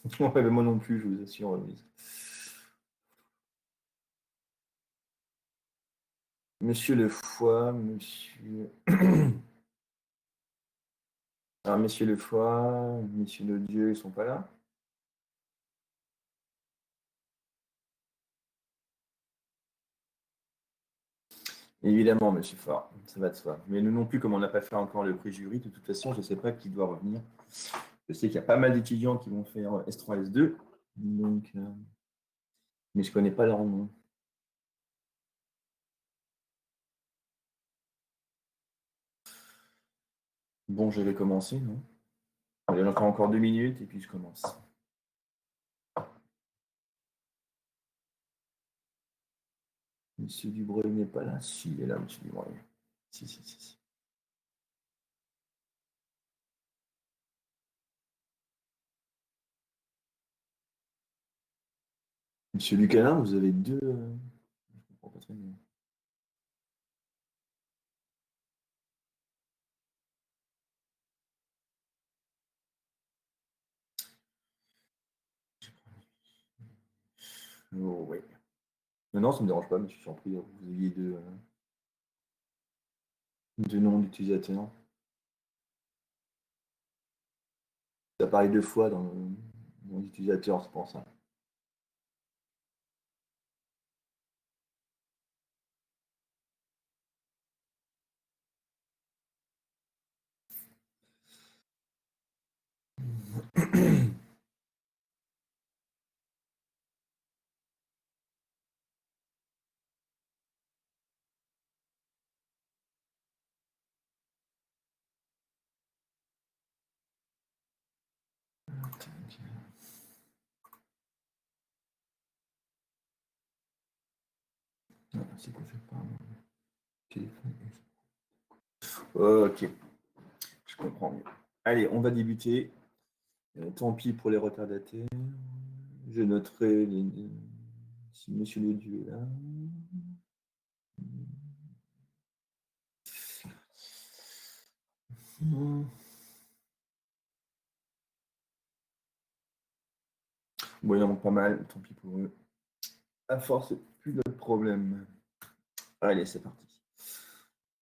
Ouais, mais moi non plus, je vous assure. Monsieur le foie, monsieur. Alors, messieurs le foie, messieurs le dieu, ils sont pas là? Évidemment, monsieur Fort, ça va de soi. Mais nous non plus, comme on n'a pas fait encore le prix jury, de toute façon, je ne sais pas qui doit revenir. Je sais qu'il y a pas mal d'étudiants qui vont faire S3, S2, donc, mais je ne connais pas leur nom. Bon, je vais commencer, non? Allez, encore 2 minutes et puis je commence. Monsieur Dubreuil n'est pas là? Si, il est là, monsieur Dubreuil. Si, si, si, si. Monsieur Lucanin, vous avez deux. Je ne comprends pas très bien. Oh, oui. Non, non, ça ne me dérange pas, mais je suis surpris que vous ayez deux noms d'utilisateurs. Ça apparaît 2 fois dans l'utilisateur, c'est pour ça. Ah, c'est quoi, je sais pas. Téléphone. Ok, je comprends mieux. Allez, on va débuter. Tant pis pour les retardataires. Je noterai si Monsieur le Dieu est là. Bon, il en manque pas mal, tant pis pour eux. À force, c'est plus le problème. Allez, c'est parti.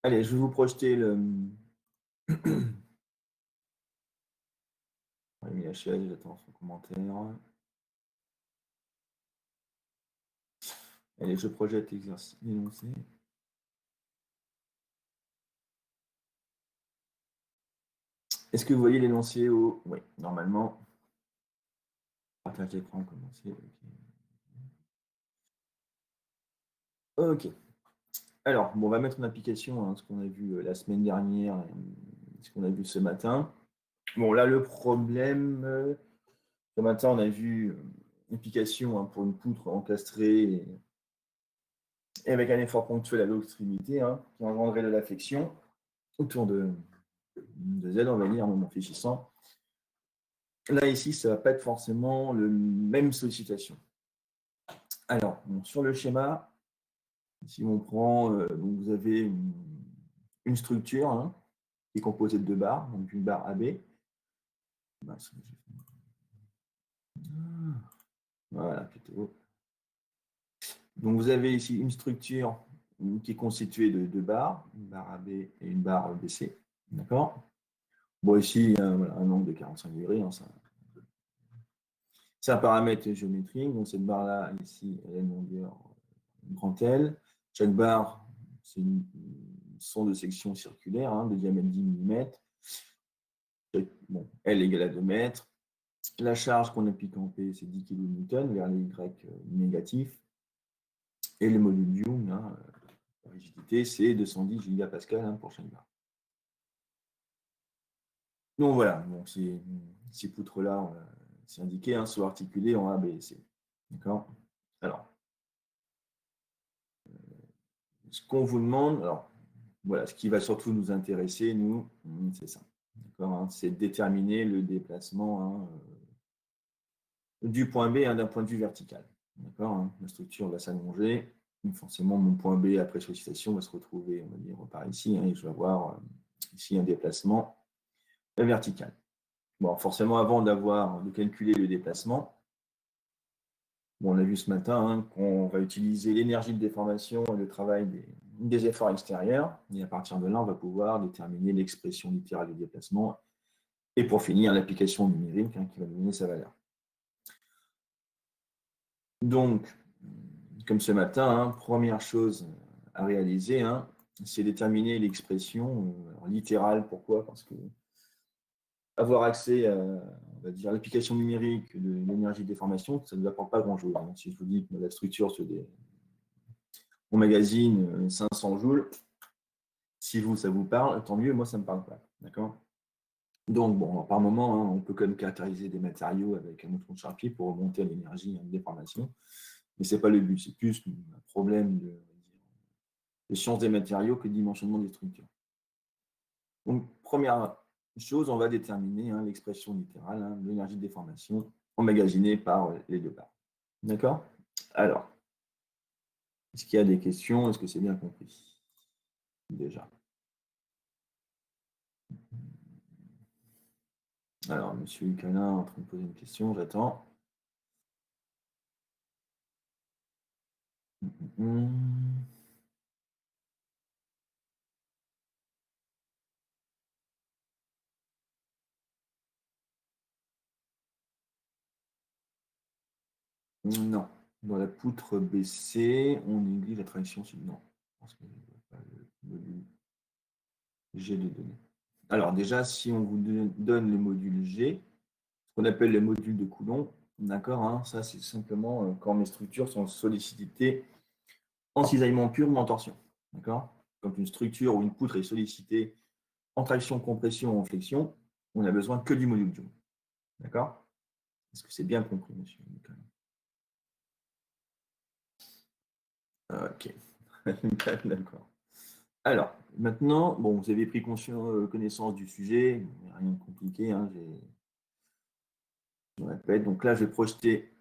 Allez, je vais vous projeter le. MIHL, j'attends son commentaire. Allez, je projette l'exercice énoncé. Est-ce que vous voyez l'énoncé au. Oui, normalement. Partage d'écran, commencer. Ok. Alors, bon, on va mettre en application ce qu'on a vu la semaine dernière et ce qu'on a vu ce matin. Bon, là, le problème, ce matin, on a vu une application pour une poutre encastrée et avec un effort ponctuel à l'extrémité qui engendrait de l'affection autour de Z, on va dire, en réfléchissant. Là, ici, ça ne va pas être forcément le même sollicitation. Alors, bon, sur le schéma, si on prend, donc vous avez une structure qui est composée de 2 barres, donc une barre AB. Voilà, plutôt. Donc vous avez ici une structure qui est constituée de 2 barres, une barre AB et une barre BC. D'accord? Bon, ici, il y a un angle de 45 degrés. C'est un paramètre géométrique. Donc cette barre-là, ici, elle a une longueur grand L. Chaque barre, c'est une son de section circulaire de diamètre 10 mm. Bon, L égale à 2 mètres. La charge qu'on applique en P, c'est 10 kN vers les Y négatifs. Et le module Young, la rigidité, c'est 210 gigapascal pour chaque barre. Donc voilà, donc ces poutres-là, c'est indiqué, sont articulées en A, B et C. D'accord? Alors, ce qu'on vous demande, alors, voilà, ce qui va surtout nous intéresser, nous, c'est ça. D'accord, c'est de déterminer le déplacement du point B d'un point de vue vertical. D'accord, la structure va s'allonger. Forcément, mon point B après sollicitation va se retrouver, on va dire, par ici, et je vais avoir ici un déplacement vertical. Bon, forcément, avant de calculer le déplacement, bon, on a vu ce matin hein, qu'on va utiliser l'énergie de déformation et le travail des efforts extérieurs. Et à partir de là, on va pouvoir déterminer l'expression littérale du déplacement. Et pour finir, l'application numérique hein, qui va nous donner sa valeur. Donc, comme ce matin, hein, première chose à réaliser, hein, c'est déterminer l'expression littérale. Pourquoi? Parce que avoir accès à, on va dire, l'application numérique de l'énergie de déformation, ça ne nous apporte pas grand-chose. Hein. Si je vous dis que la structure on magazine 500 joules, si vous, ça vous parle, tant mieux, moi, ça ne me parle pas. D'accord? Donc, bon, par moment, hein, on peut quand même caractériser des matériaux avec un mouton de Charpie pour remonter à l'énergie de déformation. Mais ce n'est pas le but, c'est plus un problème de science des matériaux que de dimensionnement des structures. Donc, première chose, on va déterminer hein, l'expression littérale hein, de l'énergie de déformation emmagasinée par les deux parts. D'accord? Alors, est-ce qu'il y a des questions? Est-ce que c'est bien compris? Déjà. Alors, monsieur Lucalin est en train de poser une question, j'attends. Non. Dans la poutre BC, on néglige la traduction sur non. Je pense que pas le module G de données. Alors déjà, si on vous donne le module G, ce qu'on appelle le module de Coulomb, d'accord, hein, ça c'est simplement quand mes structures sont sollicitées en cisaillement pur ou en torsion. D'accord? Quand une structure ou une poutre est sollicitée en traction, compression ou en flexion, on n'a besoin que du module Joule. D'accord? Est-ce que c'est bien compris, monsieur? Ok. D'accord. Alors, maintenant, bon, vous avez pris connaissance du sujet, rien de compliqué, hein, je répète. Donc là, je vais projeter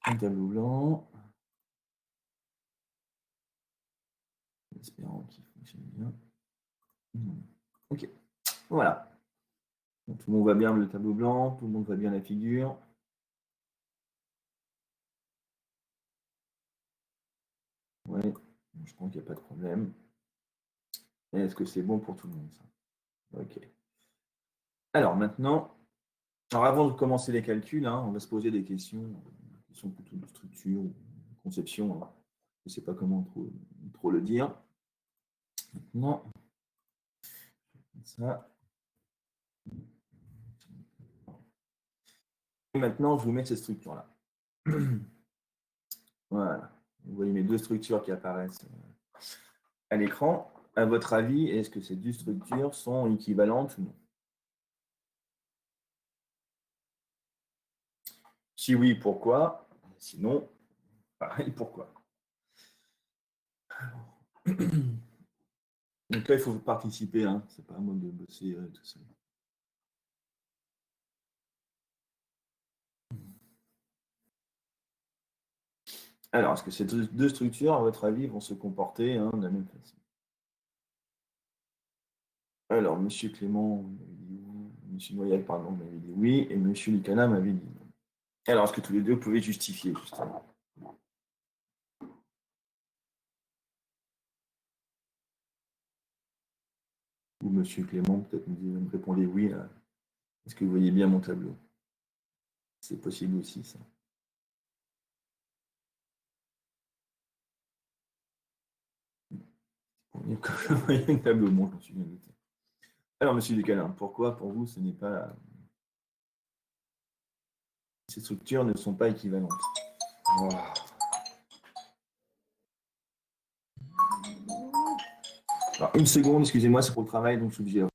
un tableau blanc, en espérant qu'il fonctionne bien. Ok, voilà. Donc, tout le monde voit bien le tableau blanc, tout le monde voit bien la figure. Oui, je pense qu'il n'y a pas de problème. Est-ce que c'est bon pour tout le monde, ça? Ok. Alors maintenant, avant de commencer les calculs, hein, on va se poser des questions plutôt de structure ou de conception. Hein. Je ne sais pas comment trop le dire. Maintenant, ça. Et maintenant, je vous mets cette structure-là. Voilà. Vous voyez mes deux structures qui apparaissent à l'écran. À votre avis, est-ce que ces deux structures sont équivalentes ou non? Si oui, pourquoi? Sinon, pareil, pourquoi? Donc là, il faut participer, hein. C'est pas à moi de bosser tout seul. Alors, est-ce que ces deux structures, à votre avis, vont se comporter hein, de la même façon? Alors, Monsieur Clément m'avait dit oui, Monsieur Noyac, pardon, m'avait dit oui, et Monsieur Licana m'avait dit non. Alors, est-ce que tous les deux pouvaient justifier, justement? Ou Monsieur Clément, peut-être me répondait oui. Est-ce que vous voyez bien mon tableau? C'est possible aussi, ça. Vous voyez le tableau, bon, je m'en suis bien douté. Alors, Monsieur Ducalin, pourquoi pour vous ce n'est pas. Ces structures ne sont pas équivalentes? Voilà. Alors, une seconde, excusez-moi, c'est pour le travail, donc je suis obligé.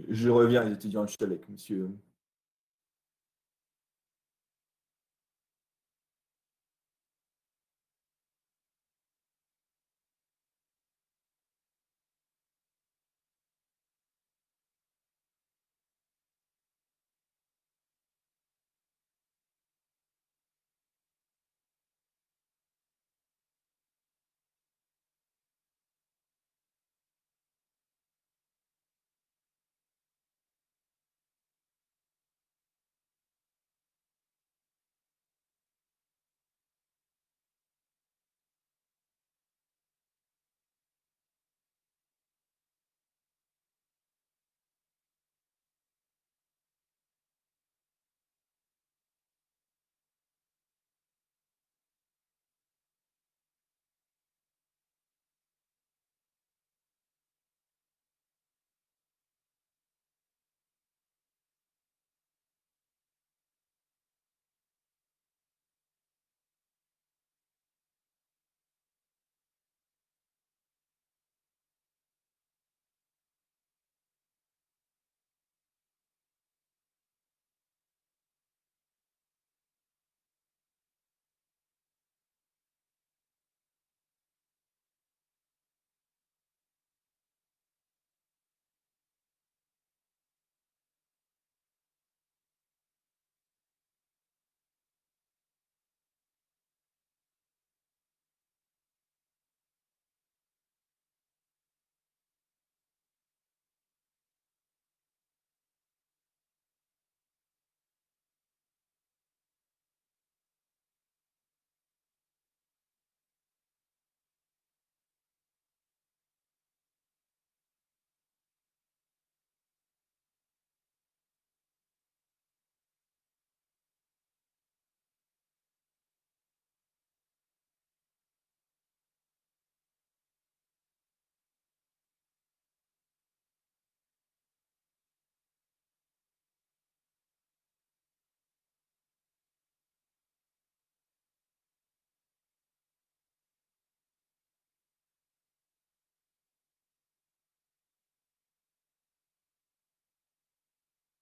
Je reviens, les étudiants, je suis avec monsieur.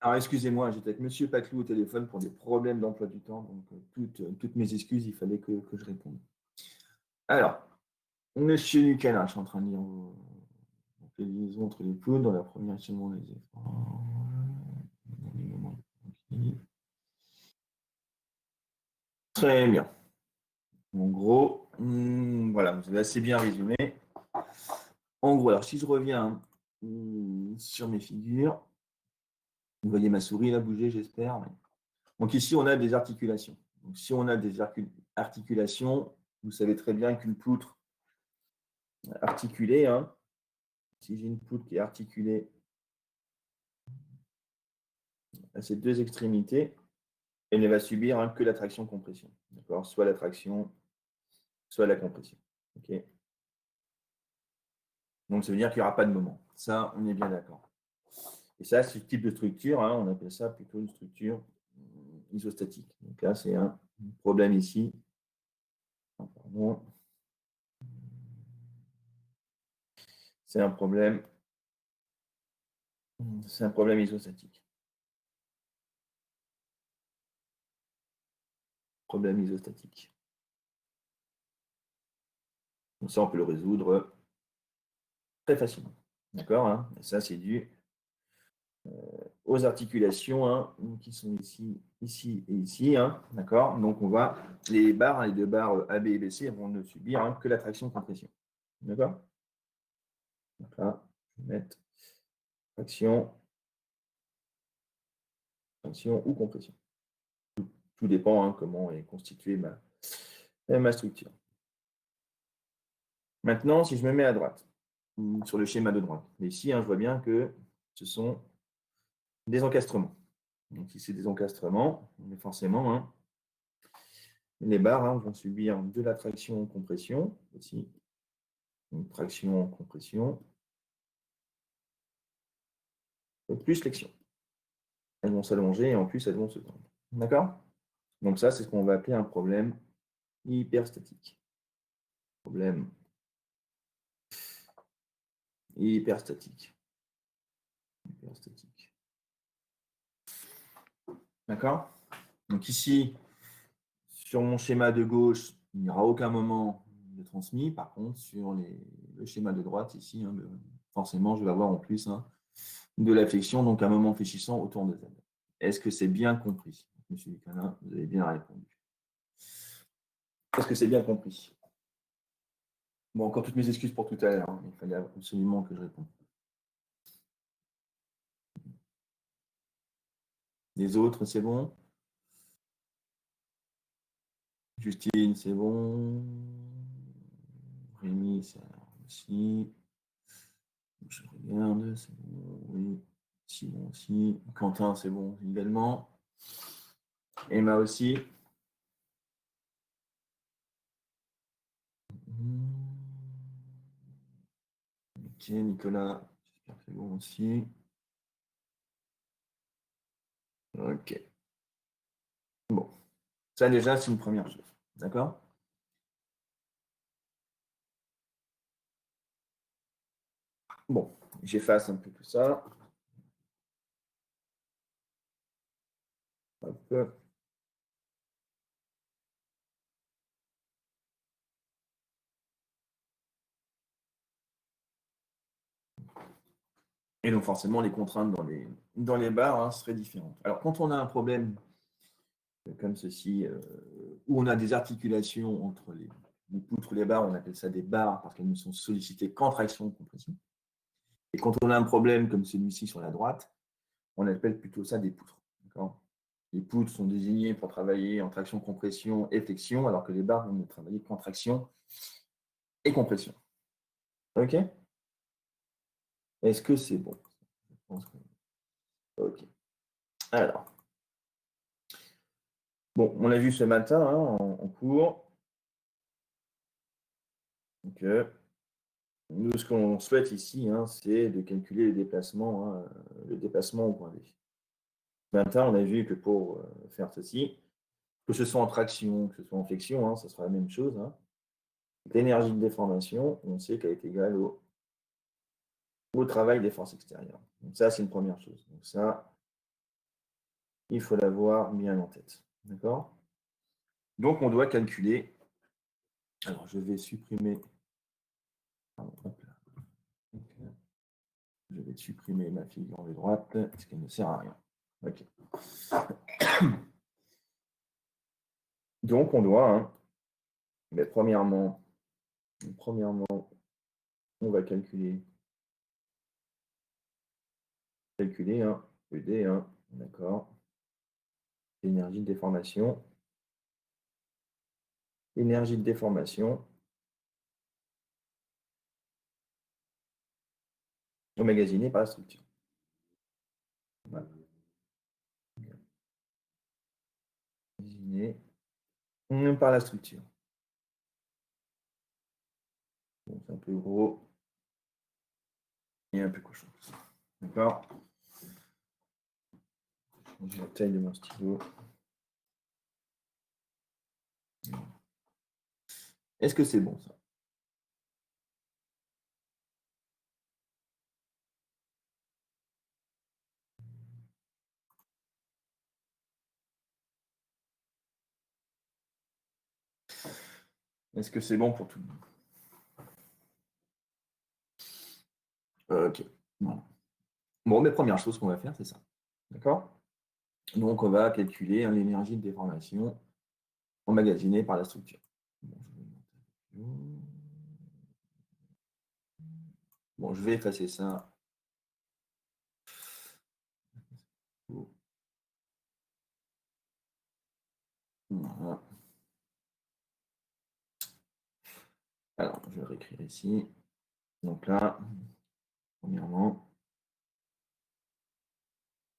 Alors, excusez-moi, j'étais avec monsieur Paclou au téléphone pour des problèmes d'emploi du temps, donc toutes mes excuses, il fallait que je réponde. Alors, monsieur Nucala, je suis en train de lire les liaisons entre les poules dans la première seulement les efforts. Dans les moments de- Très bien. En gros, voilà, vous avez assez bien résumé. En gros, alors si je reviens sur mes figures, vous voyez ma souris là bouger, j'espère. Ouais. Donc ici, on a des articulations. Donc si on a des articulations, vous savez très bien qu'une poutre articulée, hein, si j'ai une poutre qui est articulée à ces deux extrémités, elle ne va subir hein, que la traction-compression. D'accord. Soit la traction, soit la compression. Okay. Donc ça veut dire qu'il n'y aura pas de moment. Ça, on est bien d'accord. Et ça, ce type de structure, hein, on appelle ça plutôt une structure isostatique. Donc là, c'est un problème ici. Pardon. C'est un problème. C'est un problème isostatique. Problème isostatique. Donc ça, on peut le résoudre très facilement. D'accord hein. Et ça, c'est dû aux articulations hein, qui sont ici, ici et ici. Hein, d'accord. Donc, on va, les barres, les deux barres AB et BC vont ne subir hein, que la traction-compression. D'accord. Donc là, je vais mettre traction, traction ou compression. Tout dépend hein, comment est constituée ma structure. Maintenant, si je me mets à droite, sur le schéma de droite, ici, hein, je vois bien que ce sont des encastrements. Donc, si c'est des encastrements, mais forcément, hein, les barres hein, vont subir de la traction-compression, aussi, une traction-compression, plus flexion. Elles vont s'allonger et en plus, elles vont se tendre. D'accord. Donc ça, c'est ce qu'on va appeler un problème hyperstatique. Problème hyperstatique. statique. D'accord? Donc ici, sur mon schéma de gauche, il n'y aura aucun moment de transmis. Par contre, sur le schéma de droite, ici, hein, forcément, je vais avoir en plus de la flexion, donc un moment fléchissant autour de Z. Est-ce que c'est bien compris? Monsieur Ducanin, vous avez bien répondu. Est-ce que c'est bien compris? Bon, encore toutes mes excuses pour tout à l'heure. Hein. Il fallait absolument que je réponde. Les autres, c'est bon? Justine, c'est bon? Rémi, c'est aussi. Je regarde, c'est bon, oui. Simon aussi. Quentin, c'est bon également. Emma aussi. Ok, Nicolas, j'espère que c'est bon aussi. Ok. Bon. Ça, déjà, c'est une première chose. D'accord? Bon, j'efface un peu tout ça. Hop. Et donc, forcément, les contraintes dans les barres seraient différentes. Alors, quand on a un problème comme ceci, où on a des articulations entre les poutres, les barres, on appelle ça des barres parce qu'elles ne sont sollicitées qu'en traction ou compression. Et quand on a un problème comme celui-ci sur la droite, on appelle plutôt ça des poutres. Les poutres sont désignées pour travailler en traction, compression et flexion, alors que les barres vont ne travailler qu'en traction et compression. OK? Est-ce que c'est bon? OK. Alors, bon, on l'a vu ce matin en cours. Donc, nous, ce qu'on souhaite ici, c'est de calculer le déplacement au point D. Ce matin, on a vu que pour faire ceci, que ce soit en traction, que ce soit en flexion, ce sera la même chose. L'énergie de déformation, on sait qu'elle est égale au travail des forces extérieures. Donc ça, c'est une première chose. Donc ça, il faut l'avoir bien en tête. D'accord? Donc, on doit calculer. Alors, je vais supprimer. Hop là. Okay. Je vais supprimer ma figure de droite, parce qu'elle ne sert à rien. OK. Donc, on doit, mais premièrement, on va calculer ED, d'accord. Énergie de déformation. Énergie de déformation. Emmagasinée par la structure. Voilà. Emmagasinée par la structure. Bon, c'est un peu gros et un peu cochon. D'accord? J'ai la taille de mon stylo. Est-ce que c'est bon, ça? Est-ce que c'est bon pour tout le monde? OK. Voilà. Bon, mais première chose qu'on va faire, c'est ça. D'accord? Donc, on va calculer l'énergie de déformation emmagasinée par la structure. Bon, je vais effacer ça. Voilà. Alors, je vais réécrire ici. Donc là, premièrement,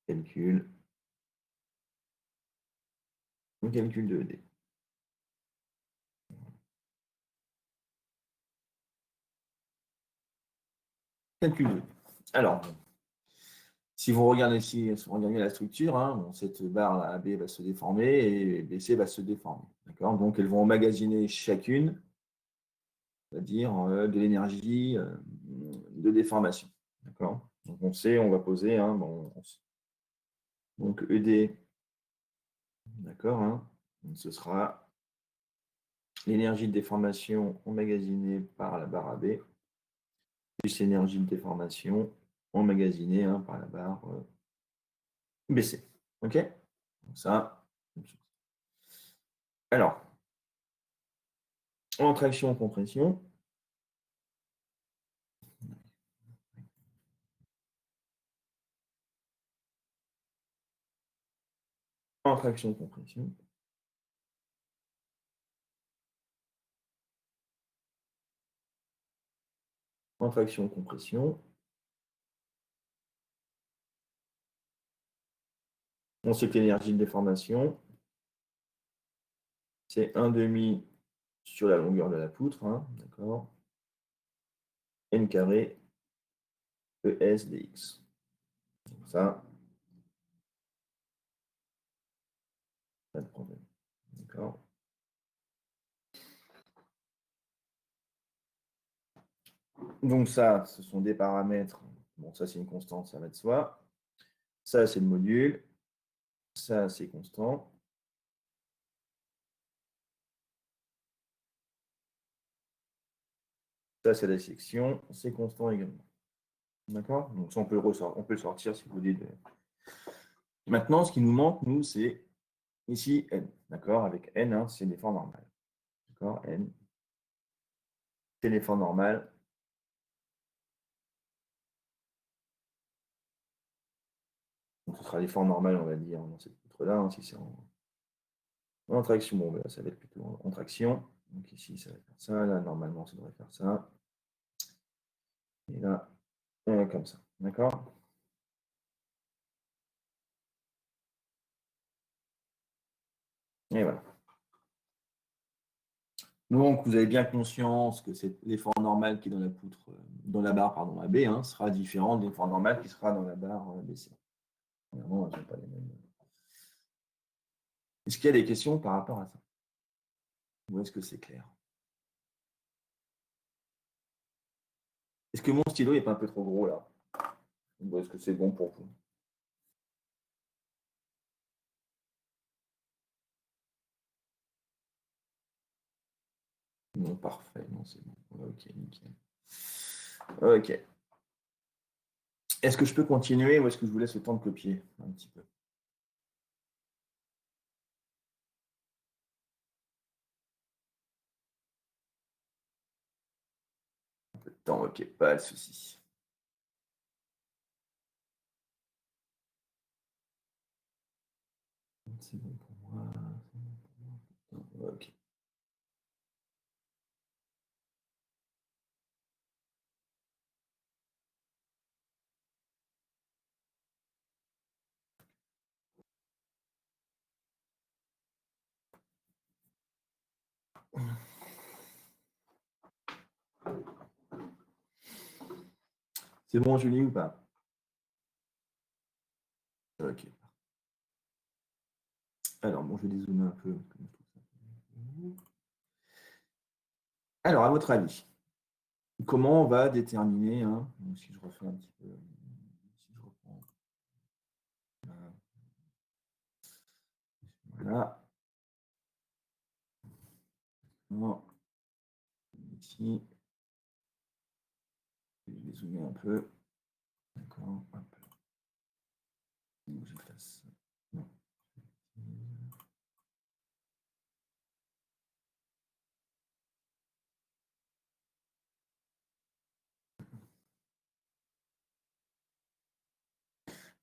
calcul de ED. Calcul de ED. Alors, si vous regardez la structure, bon, cette barre là, AB va se déformer et BC va se déformer. D'accord? Donc, elles vont emmagasiner chacune, c'est-à-dire de l'énergie de déformation. D'accord? Donc on sait, on va poser, hein, bon, donc ED, d'accord, hein, donc ce sera l'énergie de déformation emmagasinée par la barre AB, plus l'énergie de déformation emmagasinée, hein, par la barre BC. OK? Donc ça. Alors, en traction-compression, en traction-compression, en traction-compression, on sait que l'énergie de déformation, c'est 1,5 sur la longueur de la poutre, hein, d'accord? N carré ES dx. Donc ça, pas de problème. D'accord? Donc ça, ce sont des paramètres. Bon, ça, c'est une constante, ça va de soi. Ça, c'est le module. Ça, c'est constant. Ça, c'est la section. C'est constant également. D'accord? Donc ça, on peut le sortir si vous voulez. Maintenant, ce qui nous manque, nous, c'est ici n. D'accord? Avec n, hein, c'est l'effort normal. D'accord? N, c'est l'effort normal. Donc ce sera l'effort normal, on va dire, dans cette poutre-là, hein, si c'est en traction. Bon, ben là, ça va être plutôt en traction. Donc ici, ça va faire ça. Là, normalement, ça devrait faire ça. Et là, comme ça. D'accord? Et voilà. Donc, vous avez bien conscience que c'est l'effort normal qui est dans la poutre, dans la barre, pardon, AB, hein, sera différent de l'effort normal qui sera dans la barre BC. Vraiment, elles sont pas les mêmes. Est-ce qu'il y a des questions par rapport à ça? Ou est-ce que c'est clair? Est-ce que mon stylo n'est pas un peu trop gros là? Ou est-ce que c'est bon pour vous? Non, parfait, non, c'est bon. Ok, nickel. Ok. Est-ce que je peux continuer ou est-ce que je vous laisse le temps de copier un petit peu? Un peu de temps, ok, pas de souci. C'est bon pour moi. Ok. C'est bon, Julie, ou pas? Ok. Alors, bon, je vais dézoomer un peu. Alors, à votre avis, comment on va déterminer, hein, donc si je refais un petit peu, si je reprends, voilà, voilà. Ici, je vais zoomer un peu, d'accord, hop, je fasse, non.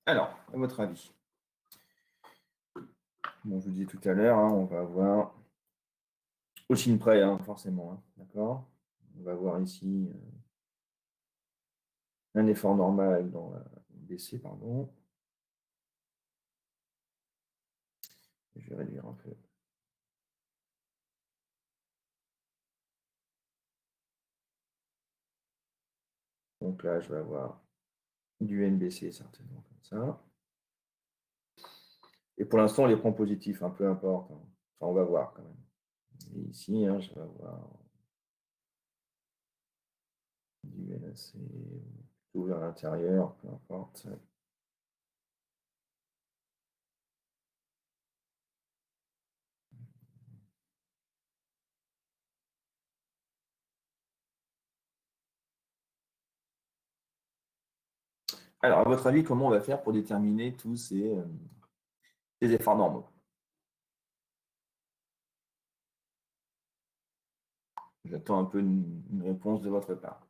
Alors, à votre avis, bon, je vous disais tout à l'heure, hein, on va avoir au signe près, hein, forcément, hein, d'accord. On va avoir ici un effort normal dans la BC, pardon. Je vais réduire un peu. Donc là, je vais avoir du NBC certainement comme ça. Et pour l'instant, on les prend positifs, hein, peu importe, hein. Enfin, on va voir quand même. Et ici, hein, je vais avoir du LAC, Tout vers l'intérieur, peu importe. Alors, à votre avis, comment on va faire pour déterminer tous ces efforts normaux? J'attends un peu une réponse de votre part.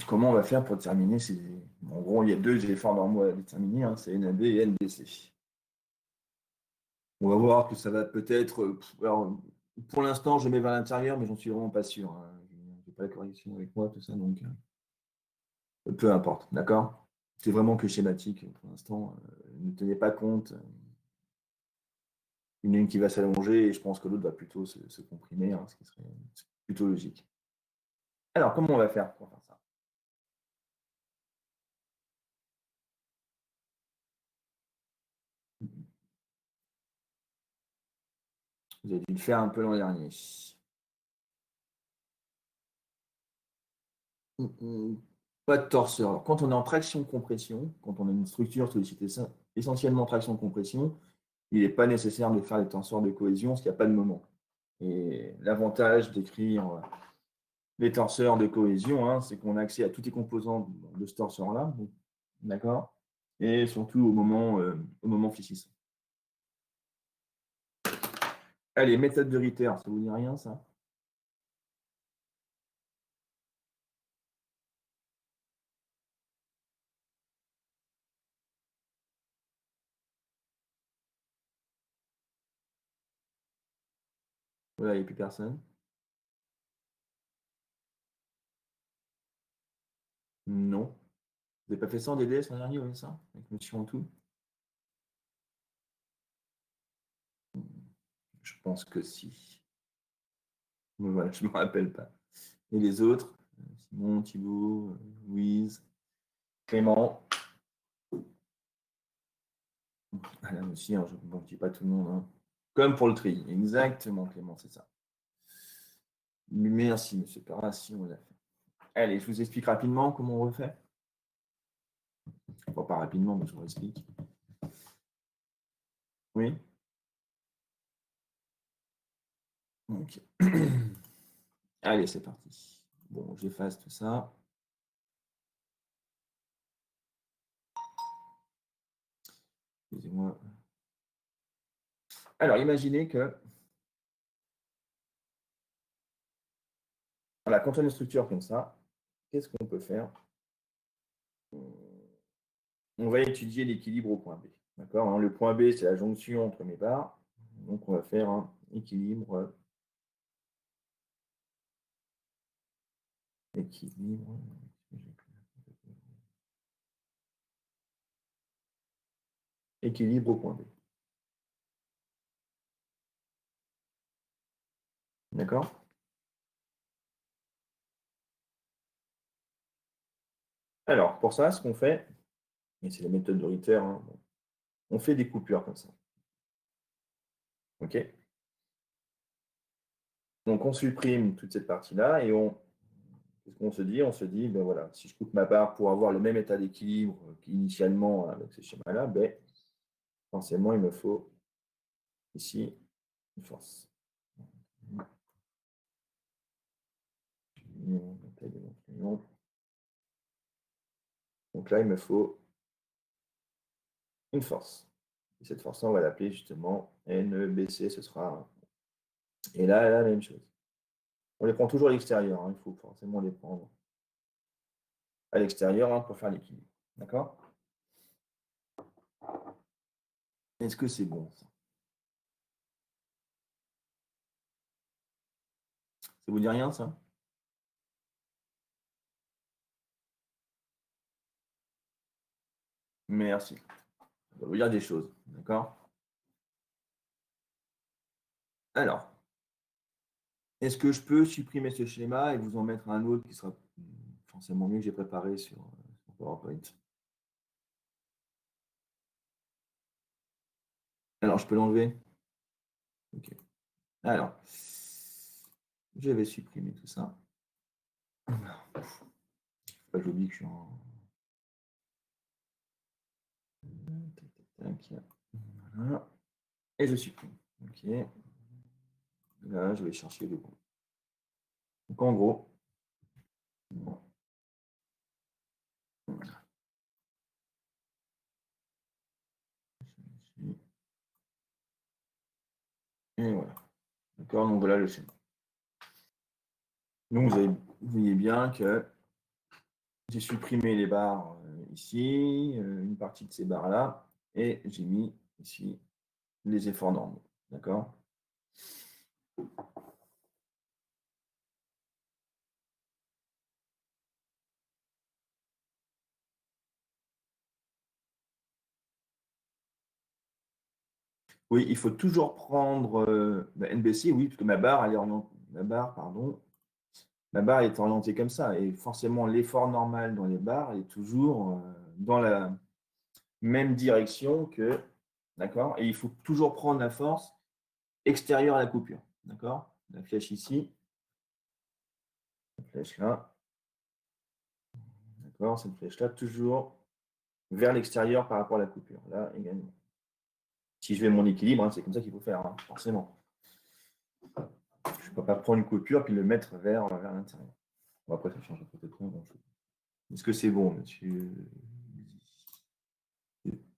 Comment on va faire pour déterminer ces... En gros, il y a deux efforts normaux à déterminer, hein, c'est NAB et NBC. On va voir que ça va peut-être... alors, pour l'instant, je mets vers l'intérieur, mais j'en suis vraiment pas sûr, hein. Je n'ai pas la correction avec moi, tout ça, donc peu importe, d'accord? C'est vraiment que schématique pour l'instant. Ne tenez pas compte. Il y en a une qui va s'allonger et je pense que l'autre va plutôt se comprimer, hein, ce qui serait plutôt logique. Alors, comment on va faire pour faire ça? Vous avez dû le faire un peu l'an dernier. Pas de torseur. Alors, quand on est en traction-compression, quand on a une structure sollicitée essentiellement traction-compression, il n'est pas nécessaire de faire les tenseurs de cohésion parce qu'il n'y a pas de moment. Et l'avantage d'écrire les tenseurs de cohésion, hein, c'est qu'on a accès à tous les composants de ce torseur-là, d'accord? Et surtout au moment fléchissant. Allez, méthode de Ritter, ça vous dit rien, ça? Voilà, il n'y a plus personne. Non. Vous n'avez pas fait ça en DDS l'an dernier, oui, ça? Avec Monsieur Antou? Je pense que si. Mais voilà, je ne me rappelle pas. Et les autres? Simon, Thibaut, Louise, Clément. Alain aussi, hein, je ne dis pas tout le monde, hein. Comme pour le tri. Exactement, Clément, c'est ça. Merci, monsieur Perrin, si on l'a fait. Allez, je vous explique rapidement comment on refait. Bon, pas rapidement, mais je vous explique. Oui. Ok. Allez, c'est parti. Bon, j'efface tout ça. Excusez-moi. Alors, imaginez que, voilà, quand on a une structure comme ça, qu'est-ce qu'on peut faire? On va étudier l'équilibre au point B. D'accord, hein? Le point B, c'est la jonction entre mes barres. Donc, on va faire un équilibre. Équilibre. Équilibre au point B. D'accord? Alors, pour ça, ce qu'on fait, et c'est la méthode de Ritter, hein, on fait des coupures comme ça. OK? Donc, on supprime toute cette partie-là et qu'est-ce qu'on se dit? On se dit, ben voilà, si je coupe ma barre pour avoir le même état d'équilibre qu'initialement avec ce schéma-là, ben, forcément, il me faut ici une force. Donc là, il me faut une force. Et cette force-là, on va l'appeler justement NBC, ce sera. Et là, la même chose. On les prend toujours à l'extérieur, hein, il faut forcément les prendre à l'extérieur, hein, pour faire l'équilibre. D'accord? Est-ce que c'est bon, ça? Ça vous dit rien, ça? Merci. On va vous dire des choses. D'accord? Alors, est-ce que je peux supprimer ce schéma et vous en mettre un autre qui sera forcément mieux que j'ai préparé sur PowerPoint? Alors, je peux l'enlever? Ok. Alors, je vais supprimer tout ça. Pas j'oublie que je suis en. Voilà. Et je supprime. Ok. Là, je vais chercher le bon. Donc en gros, et voilà. D'accord, donc voilà le schéma. Donc vous voyez bien que j'ai supprimé les barres ici, une partie de ces barres-là, et j'ai mis ici les efforts normaux. D'accord? Oui, il faut toujours prendre NBC, oui, parce que ma barre, elle est orientée, ma barre est orientée comme ça, et forcément l'effort normal dans les barres est toujours dans la même direction que, d'accord? Et il faut toujours prendre la force extérieure à la coupure, d'accord? La flèche ici, la flèche là, d'accord? Cette flèche-là, toujours vers l'extérieur par rapport à la coupure, là également. Si je vais mon équilibre, hein, c'est comme ça qu'il faut faire, hein, forcément. Je ne peux pas prendre une coupure puis le mettre vers l'intérieur. Bon, après, ça change peut-être pas grand-chose. Est-ce que c'est bon, monsieur?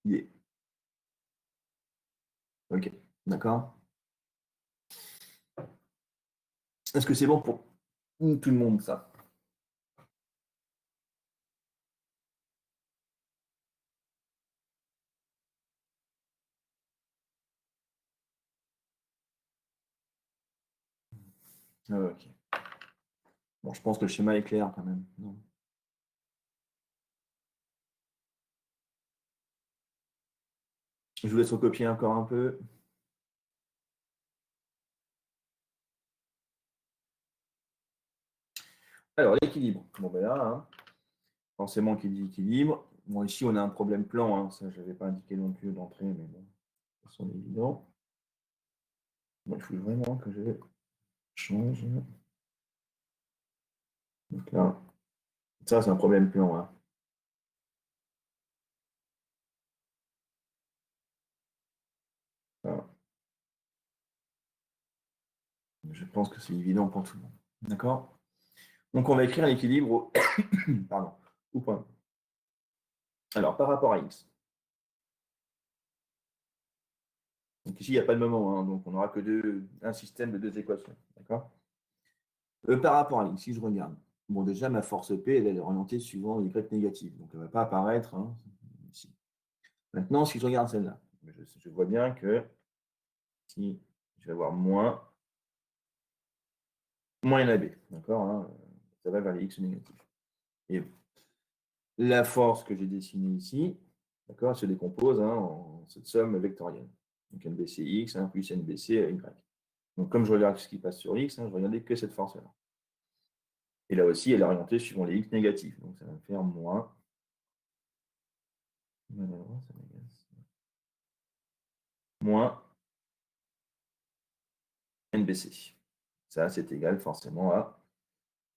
Yeah. Ok, d'accord. Est-ce que c'est bon pour tout le monde, ça? Ok. Bon, je pense que le schéma est clair quand même. Non. Je vous laisse recopier encore un peu. Alors, l'équilibre. Bon, ben là, hein, forcément, qui dit équilibre. Bon, ici, on a un problème plan. Hein, ça, je n'avais pas indiqué non plus d'entrée, mais bon, c'est évident. Bon, il faut vraiment que je change. Donc là, ça, c'est un problème plan. Hein. Voilà. Je pense que c'est évident pour tout le monde. D'accord? Donc, on va écrire l'équilibre au, pardon, au point. Alors, par rapport à x. Donc, ici, il n'y a pas de moment, hein, donc on n'aura que un système de deux équations. D'accord? Par rapport à x, si je regarde, bon, déjà, ma force P, elle est orientée suivant y négative. Donc, elle ne va pas apparaître hein, ici. Maintenant, si je regarde celle-là, je vois bien que si je vais avoir moins NAB. D'accord? Hein, ça va vers les x négatifs. Et la force que j'ai dessinée ici, d'accord, elle se décompose hein, en cette somme vectorielle. Donc NBCX hein, plus NBC Y. Donc comme je regarde ce qui passe sur X, hein, je regardais que cette force-là. Et là aussi, elle est orientée suivant les X négatifs. Donc ça va me faire moins NBC. Ça, c'est égal forcément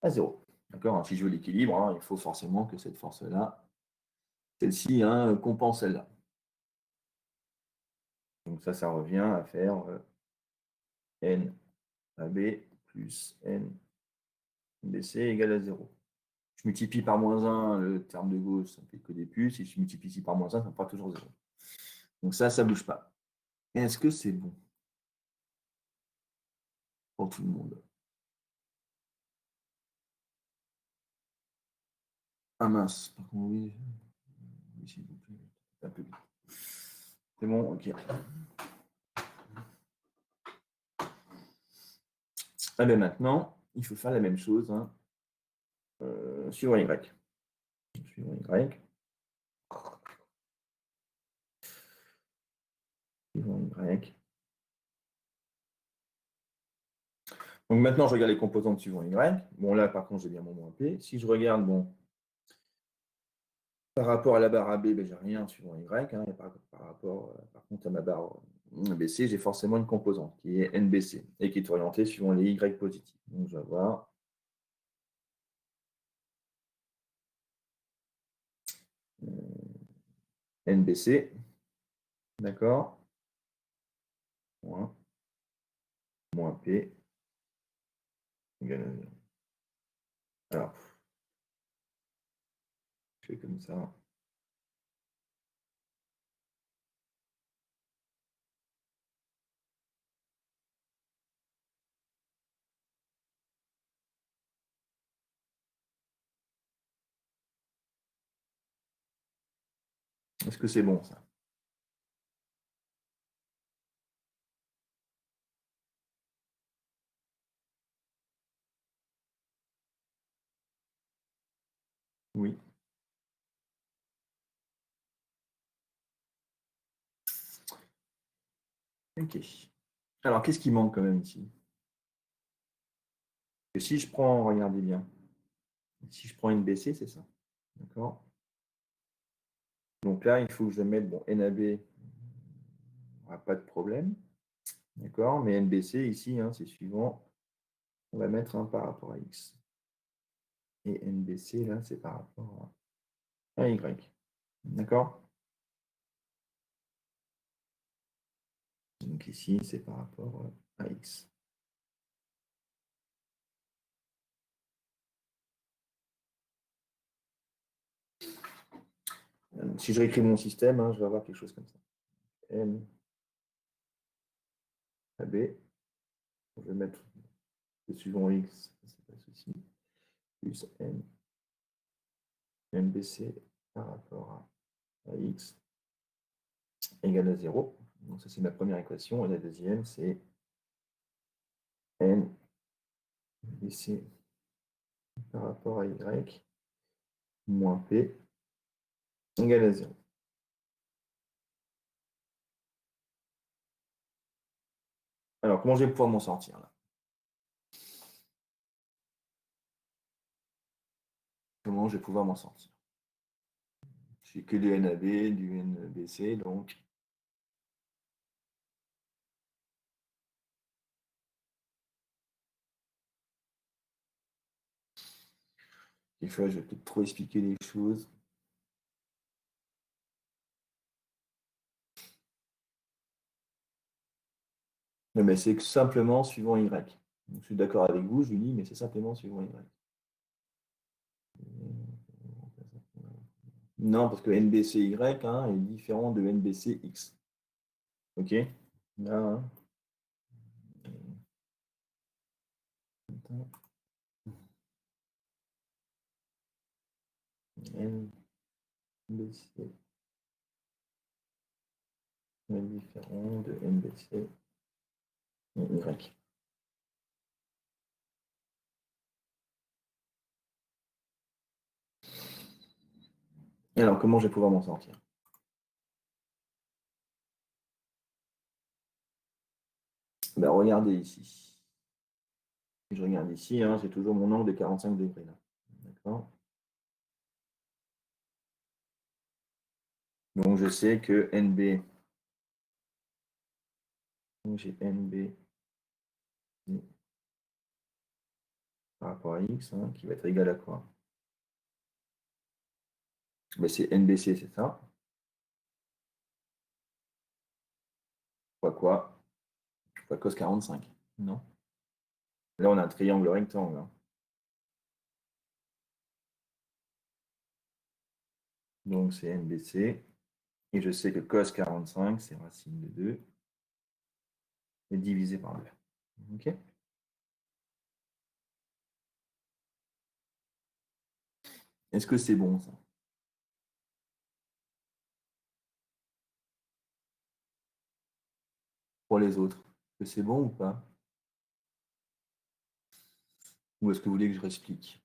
à 0. D'accord hein, si je veux l'équilibre, hein, il faut forcément que cette force-là, celle-ci, hein, compense celle-là. Donc ça revient à faire NAB plus NBC égale à 0. Je multiplie par moins 1 le terme de gauche, ça ne fait que des puces. Si je multiplie ici par moins 1, ça me fera toujours 0. Donc ça ne bouge pas. Est-ce que c'est bon pour tout le monde? Ah mince, par contre, oui. Oui, s'il vous plaît. Un peu vite. C'est bon, ok. Ah ben maintenant, il faut faire la même chose hein, sur Y. Sur Y. Sur Y. Donc maintenant, je regarde les composantes suivant Y. Bon, là, par contre, j'ai bien mon moins P. Si je regarde, bon, par rapport à la barre AB, ben, j'ai rien suivant Y. Hein, et par rapport, par contre, à ma barre BC, j'ai forcément une composante qui est NBC et qui est orientée suivant les Y positifs. Donc, je vais avoir NBC, d'accord, moins, moins P égale à 0. Alors, je fais comme ça. Est-ce que c'est bon, ça? Oui. OK. Alors, qu'est-ce qui manque quand même ici? Que si je prends, regardez bien, si je prends NBC, c'est ça. D'accord? Donc là, il faut que je mette, bon, NAB, on n'aura pas de problème. D'accord? Mais NBC, ici, hein, c'est suivant. On va mettre un par rapport à X. Et NBC, là, c'est par rapport à Y. D'accord? Donc ici, c'est par rapport à X. Si je réécris mon système, hein, je vais avoir quelque chose comme ça. N, AB, je vais mettre le suivant X, c'est pas ceci, plus N, NBC par rapport à X égale à 0. Donc ça, c'est ma première équation. Et la deuxième, c'est N, BC par rapport à Y moins P égale à 0. Alors, comment je vais pouvoir m'en sortir là? Comment je vais pouvoir m'en sortir? J'ai que du NAB, du NBC, donc des fois, je vais peut-être trop expliquer les choses. Mais c'est simplement suivant Y. Donc, je suis d'accord avec vous, Julie, mais c'est simplement suivant Y. Non, parce que NBCY hein, est différent de NBCX. OK? Là, hein. NBC est différent de NBC Y. Alors, comment je vais pouvoir m'en sortir? Ben, regardez ici. Je regarde ici, hein, j'ai toujours mon angle de 45 degrés là. D'accord? Donc, je sais que NB, donc j'ai NB par rapport à X, hein, qui va être égal à quoi? Ben, c'est NBC, c'est ça. Quoi? Fois cos 45. Non? Là, on a un triangle rectangle. Hein. Donc, c'est NBC. Et je sais que cos 45, c'est racine de 2 et divisé par 2. OK? Est-ce que c'est bon, ça? Pour les autres? Est-ce que c'est bon ou pas? Ou est-ce que vous voulez que je réexplique?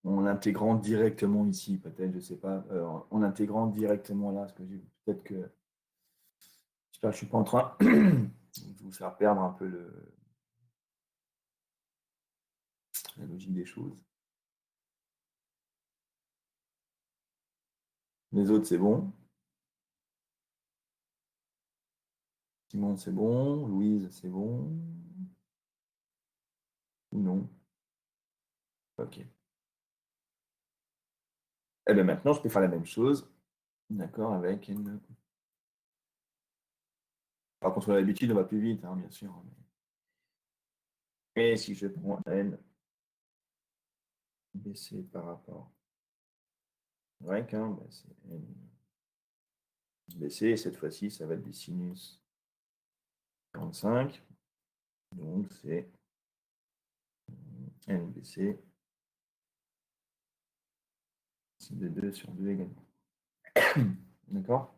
En intégrant directement ici, peut-être, je ne sais pas, en intégrant directement là, parce que peut-être que j'espère que je ne suis pas en train de vous faire perdre un peu la logique des choses. Les autres, c'est bon. Simon, c'est bon. Louise, c'est bon. Ou non? Ok. Et bien maintenant, je peux faire la même chose. D'accord, avec N. Par contre, l'habitude, on va plus vite, hein, bien sûr. Et si je prends N, BC par rapport grec, hein, ben c'est N, BC, et cette fois-ci, ça va être des sinus 45. Donc, c'est NBC, sin de 2 sur 2 également. D'accord?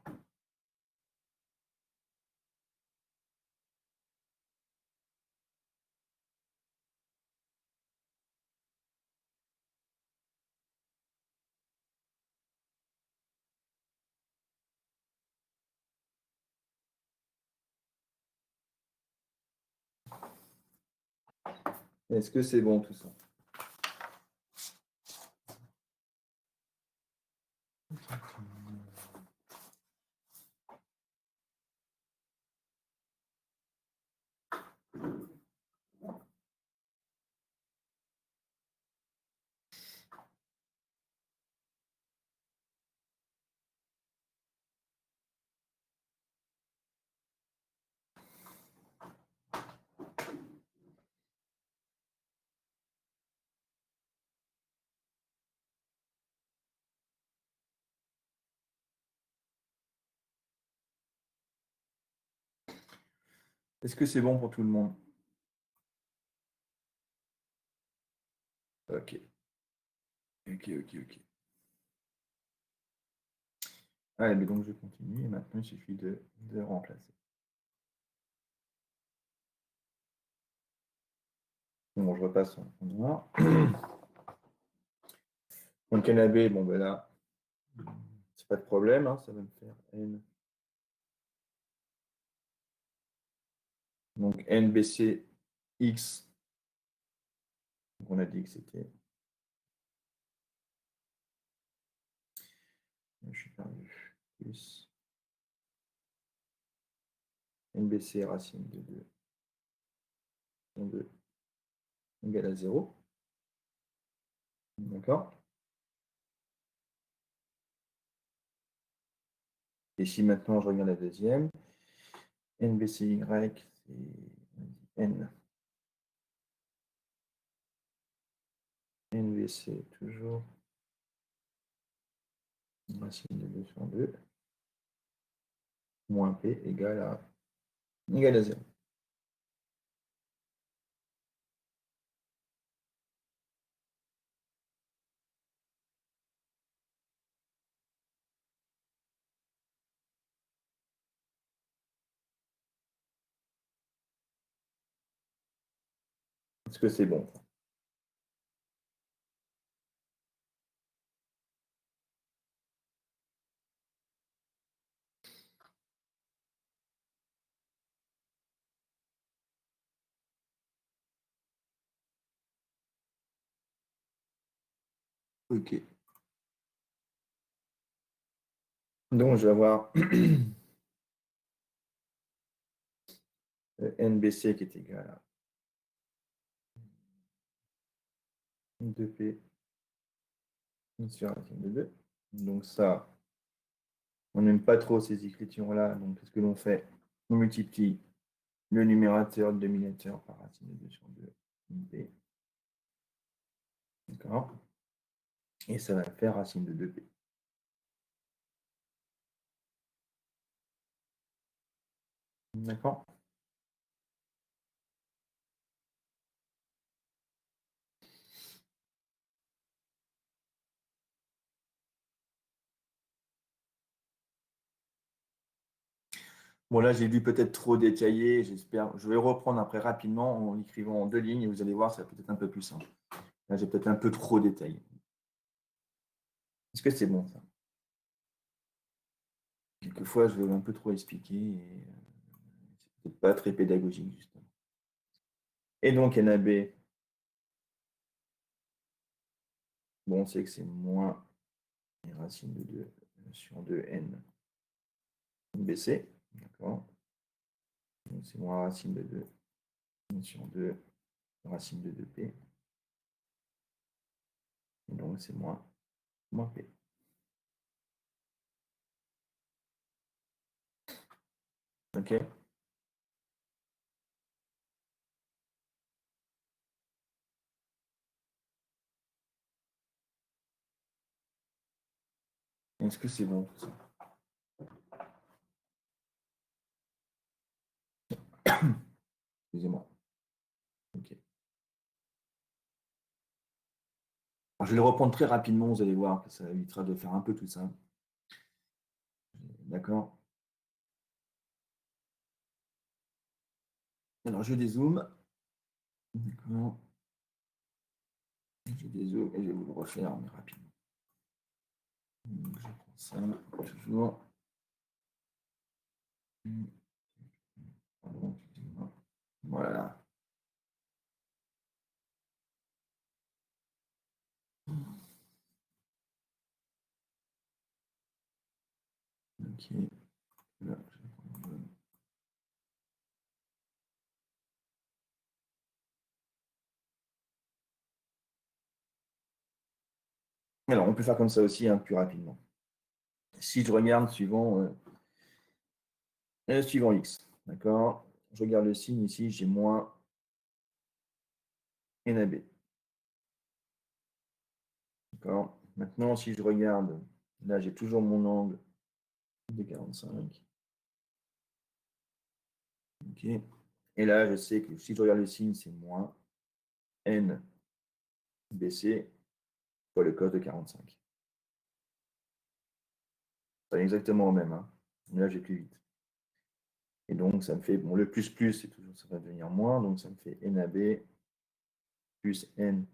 Est-ce que c'est bon tout ça? Est-ce que c'est bon pour tout le monde? Ok. Ok, ok, ok. Allez, mais donc je continue et maintenant il suffit de remplacer. Bon, je repasse en noir. Donc NAB, bon ben là, c'est pas de problème, hein, ça va me faire N. Donc NBC X. Donc on a dit que c'était. Je suis perdu. Plus NBC racine de 2 égale à 0. D'accord? Et si maintenant je regarde la deuxième, NBCY, c'est N. NBC toujours racine de 2 sur 2 moins P égale à 0. Est-ce que c'est bon? Ok. Donc je vais avoir NBC qui est égal à 2P sur racine de 2. Donc ça, on n'aime pas trop ces écritures-là. Donc qu'est-ce que l'on fait? On multiplie le numérateur, le dénominateur par racine de 2 sur 2. P. D'accord? Et ça va faire racine de 2P. D'accord? Bon, là, j'ai dû peut-être trop détailler. J'espère. Je vais reprendre après rapidement en écrivant en 2 lignes et vous allez voir, ça va peut-être un peu plus simple. Là, j'ai peut-être un peu trop détaillé. Est-ce que c'est bon, ça? Quelquefois, je vais un peu trop expliquer et c'est peut-être pas très pédagogique, justement. Et donc, NAB, bon, on sait que c'est moins racine de 2 sur 2 N BC. D'accord? Donc c'est moins racine de 2 sur 2 racine de 2p. Et donc c'est moins p. Ok. Est-ce que c'est bon tout ça? Excusez-moi. Ok. Alors, je vais le reprendre très rapidement, vous allez voir que ça évitera de faire un peu tout ça. D'accord. Alors je dézoome. D'accord. Je dézoome et je vais vous le refaire mais rapidement. Donc, je prends ça, toujours. Pardon, excusez-moi. Voilà. Ok. Là, je vais prendre Alors, on peut faire comme ça aussi, hein, plus rapidement. Si je regarde suivant x, d'accord? Je regarde le signe ici, j'ai moins n à b. D'accord? Maintenant, si je regarde, là, j'ai toujours mon angle de 45. Ok. Et là, je sais que si je regarde le signe, c'est moins n bc fois le cos de 45. C'est exactement au même, hein. Mais là, j'ai plus vite. Et donc, ça me fait, bon, le plus plus, c'est toujours, ça va devenir moins, donc ça me fait n à b plus n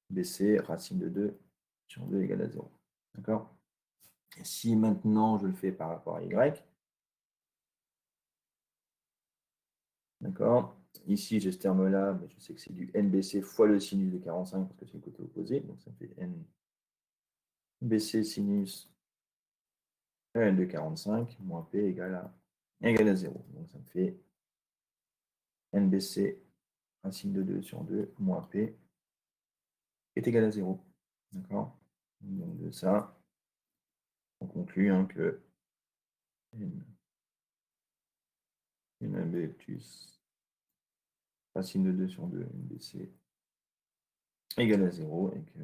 bc racine de 2 sur 2 égale à 0. D'accord? Et si maintenant je le fais par rapport à y, d'accord? Ici, j'ai ce terme-là, mais je sais que c'est du nbc fois le sinus de 45 parce que c'est le côté opposé, donc ça me fait nbc sinus n de 45 moins p égale à 0. Donc ça me fait nbc racine de 2 sur 2 moins p est égal à 0. D'accord? Donc de ça, on conclut hein, que nb plus racine de 2 sur 2 nbc égale à 0 et que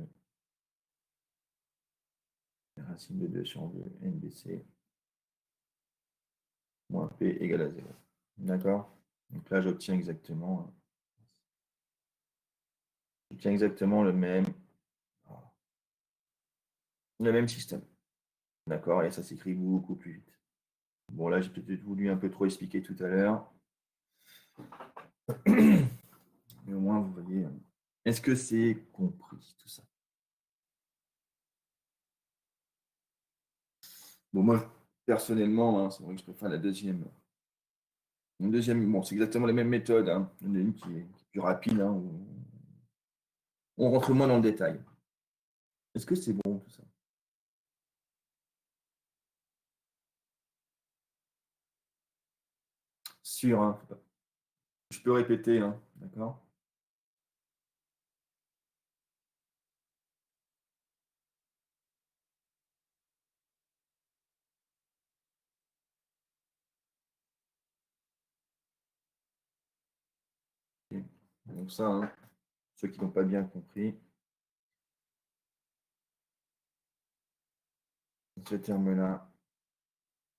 racine de 2 sur 2 nbc moins p égale à 0. D'accord? Donc là, j'obtiens exactement le même système. D'accord? Et ça s'écrit beaucoup plus vite. Bon, là, j'ai peut-être voulu un peu trop expliquer tout à l'heure. Mais au moins, vous voyez. Est-ce que c'est compris tout ça? Bon, moi, personnellement, hein, c'est vrai que je préfère la deuxième. Une deuxième, bon, c'est exactement la même méthode. Hein. Il y en a une qui est plus rapide. Hein, où on rentre moins dans le détail. Est-ce que c'est bon tout ça? Sûr, hein, je peux répéter, hein, d'accord? Ok. Donc ça, hein, ceux qui n'ont pas bien compris, ce terme-là,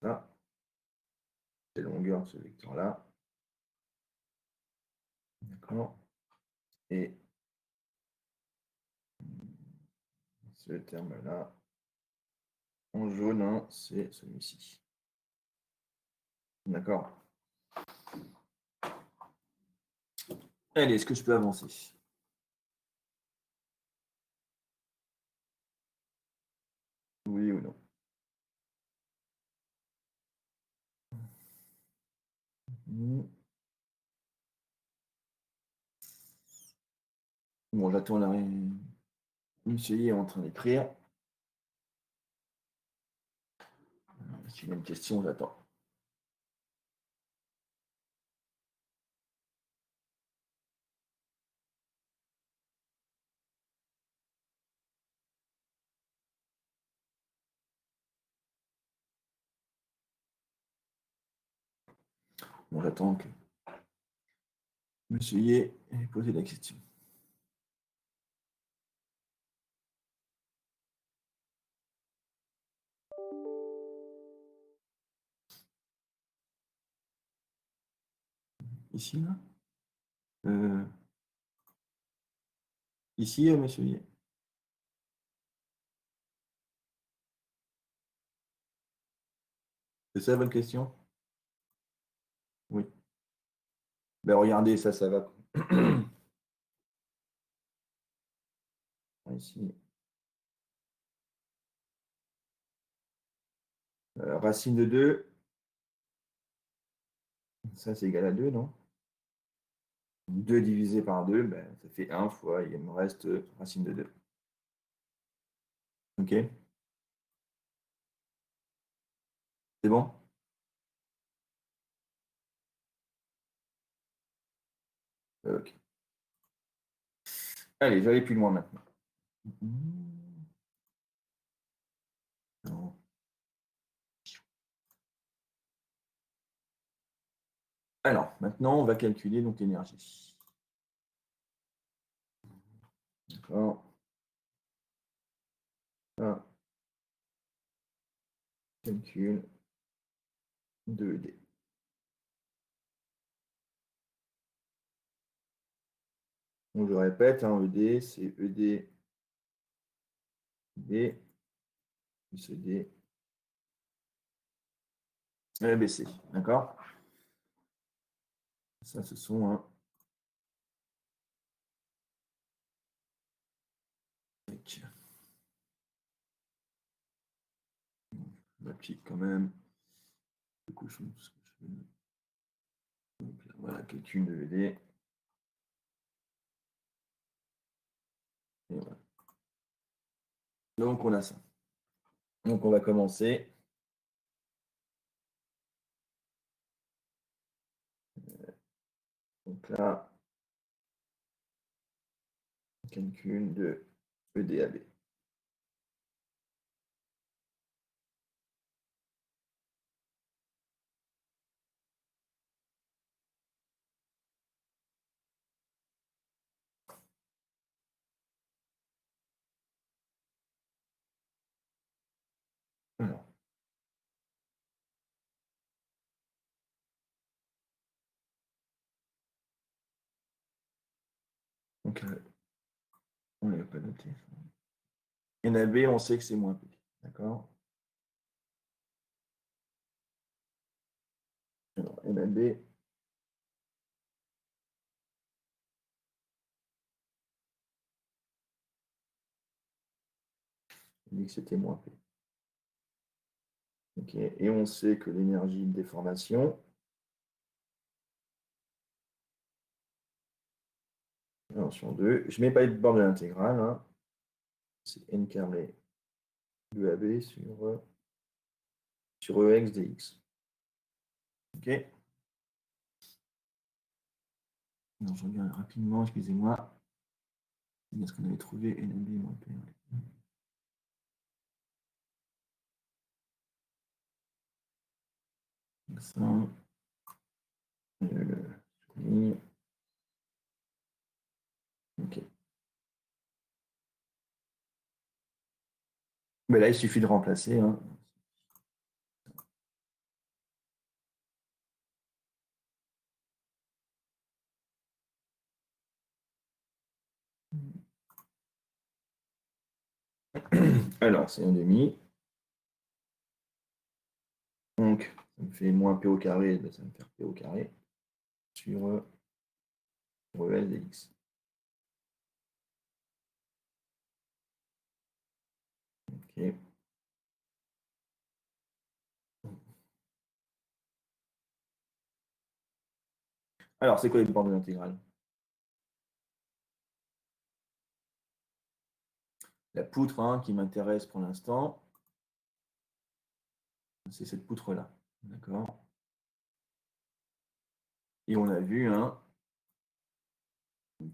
là, c'est longueur de ce vecteur-là, d'accord? Et ce terme-là, en jaune, hein, c'est celui-ci. D'accord? Allez, est-ce que je peux avancer? Oui ou non? Hmm. Bon, j'attends la Monsieur Y est en train d'écrire. S'il y a une question, j'attends. Bon, j'attends que monsieur Yé ait posé la question. Ici, là euh, Ici, monsieur Yé. C'est ça la bonne question? Oui. Ben, regardez, ça va. Ici. Racine de 2, ça c'est égal à 2, non? 2 divisé par 2, ben, ça fait 1 fois, il me reste racine de 2. OK? C'est bon? OK. Allez, je vais aller plus loin maintenant. Non. Alors, maintenant, on va calculer donc l'énergie. D'accord. Un calcul de ED. Donc, je répète, hein, ED, c'est ED, D, plus ED, ABC. D'accord? Ça, ce sont un. Je m'applique quand même. Du coup, je fais tout ce que je fais. Donc, là, voilà, calcul de ED. Et voilà. Donc, on a ça. Donc, on va commencer. Donc là, calcul de EDAB. Alors, donc, on ne l'a pas noté. NAB, on sait que c'est moins P. D'accord? Alors, NAB, on dit que c'était moins P. Ok. Et on sait que l'énergie de déformation, sur 2, je ne mets pas de bord de l'intégrale, hein, c'est n carré EAB sur EX dx. Ok? Non, je regarde rapidement, excusez-moi. C'est bien ce qu'on avait trouvé, NAB moins P. Ouais. Ça, souligner. Ok. Mais là, il suffit de remplacer, hein. Alors, c'est 1,5. Donc, ça me fait moins P au carré, ben, ça va me faire P au carré sur EL dx. Ok. Alors, c'est quoi les bornes de l'intégrale? La poutre, hein, qui m'intéresse pour l'instant, c'est cette poutre-là. D'accord? Et on a vu, hein,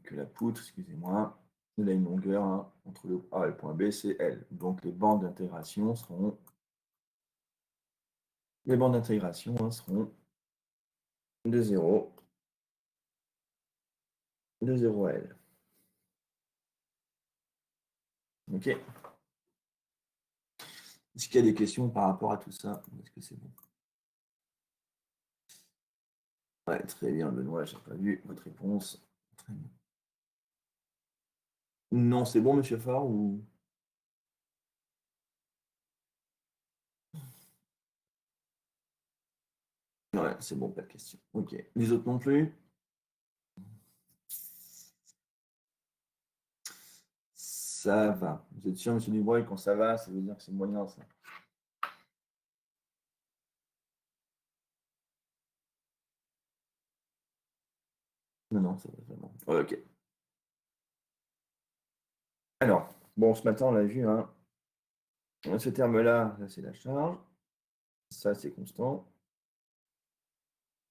que la poutre, excusez-moi, elle a une longueur, hein, entre le A et le point B, c'est L. Donc les bandes d'intégration seront de 0 de 0 à L. Ok. Est-ce qu'il y a des questions par rapport à tout ça? Est-ce que c'est bon? Ouais, très bien, Benoît, j'ai pas vu votre réponse. Très bien. Non, c'est bon, monsieur Faure, ou... Ouais, c'est bon, pas de question. Ok. Les autres non plus? Ça va. Vous êtes sûr, monsieur Dubreuil, quand ça va, ça veut dire que c'est moyen, ça? Non, non, ça va vraiment. Ouais, ok. Alors, bon, ce matin, on l'a vu, hein. Ce terme-là, là, c'est la charge. Ça, c'est constant.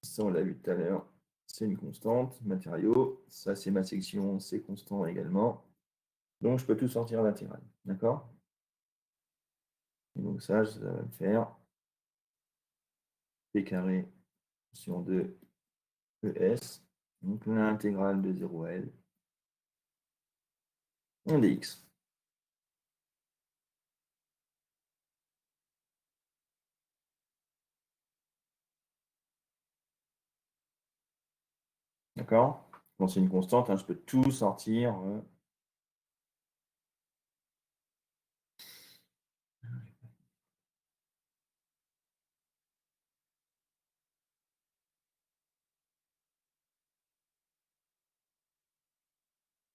Ça, on l'a vu tout à l'heure. C'est une constante. Matériaux. Ça, c'est ma section. C'est constant également. Donc, je peux tout sortir en latéral. D'accord? Et donc, ça va me faire P carré sur 2 ES. Donc, l'intégrale de 0 à L en dx. D'accord? Quand c'est une constante, hein, je peux tout sortir.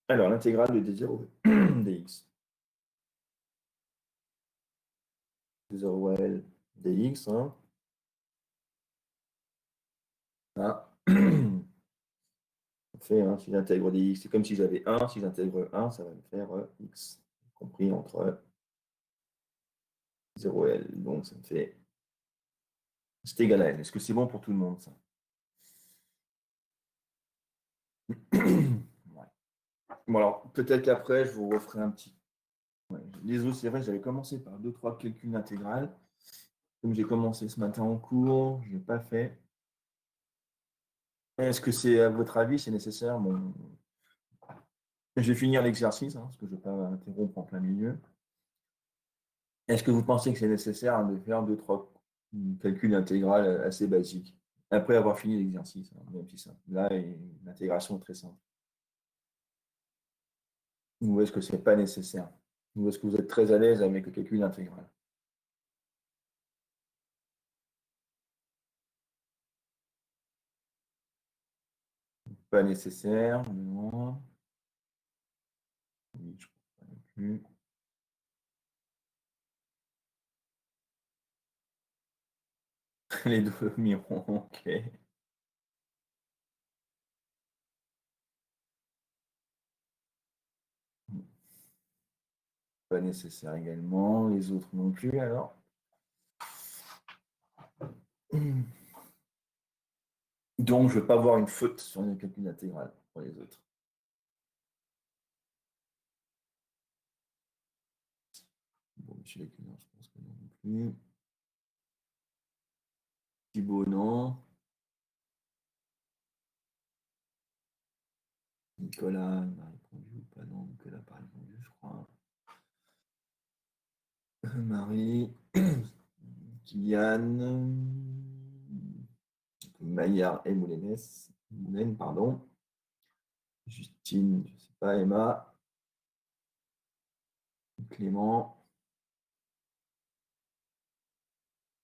Alors, l'intégrale de D0 dx. D0 à L dx. Hein. Ah. Fait, hein, si j'intègre des x, c'est comme si j'avais 1. Si j'intègre 1, ça va me faire x, compris entre 0 et L. Donc, ça me fait... C'est égal à L. Est-ce que c'est bon pour tout le monde, ça? Ouais. Bon, alors, peut-être qu'après, je vous referai un petit... Ouais. Les autres, c'est vrai, j'avais commencé par 2-3 calculs intégrales. Comme j'ai commencé ce matin en cours, je n'ai pas fait. Est-ce que c'est, à votre avis, c'est nécessaire? Bon, je vais finir l'exercice, hein, parce que je ne vais pas interrompre en plein milieu. Est-ce que vous pensez que c'est nécessaire, hein, de faire 2-3 calculs intégrales assez basiques après avoir fini l'exercice, hein, même si ça, là, l'intégration est très simple? Ou est-ce que ce n'est pas nécessaire? Ou est-ce que vous êtes très à l'aise avec le calcul intégral? Pas nécessaire, non. Oui, je ne crois pas non plus. Les deux mirons, ok. Pas nécessaire également. Les autres non plus, alors. Donc, je ne vais pas avoir une faute sur le calcul intégral pour les autres. Bon, monsieur Lécunard, je pense que non plus. Thibaut, non. Nicolas m'a répondu ou pas? Non, Nicolas n'a pas répondu, je crois. Marie, Kylian, Maillard et Moulin, pardon. Justine, je ne sais pas, Emma, Clément,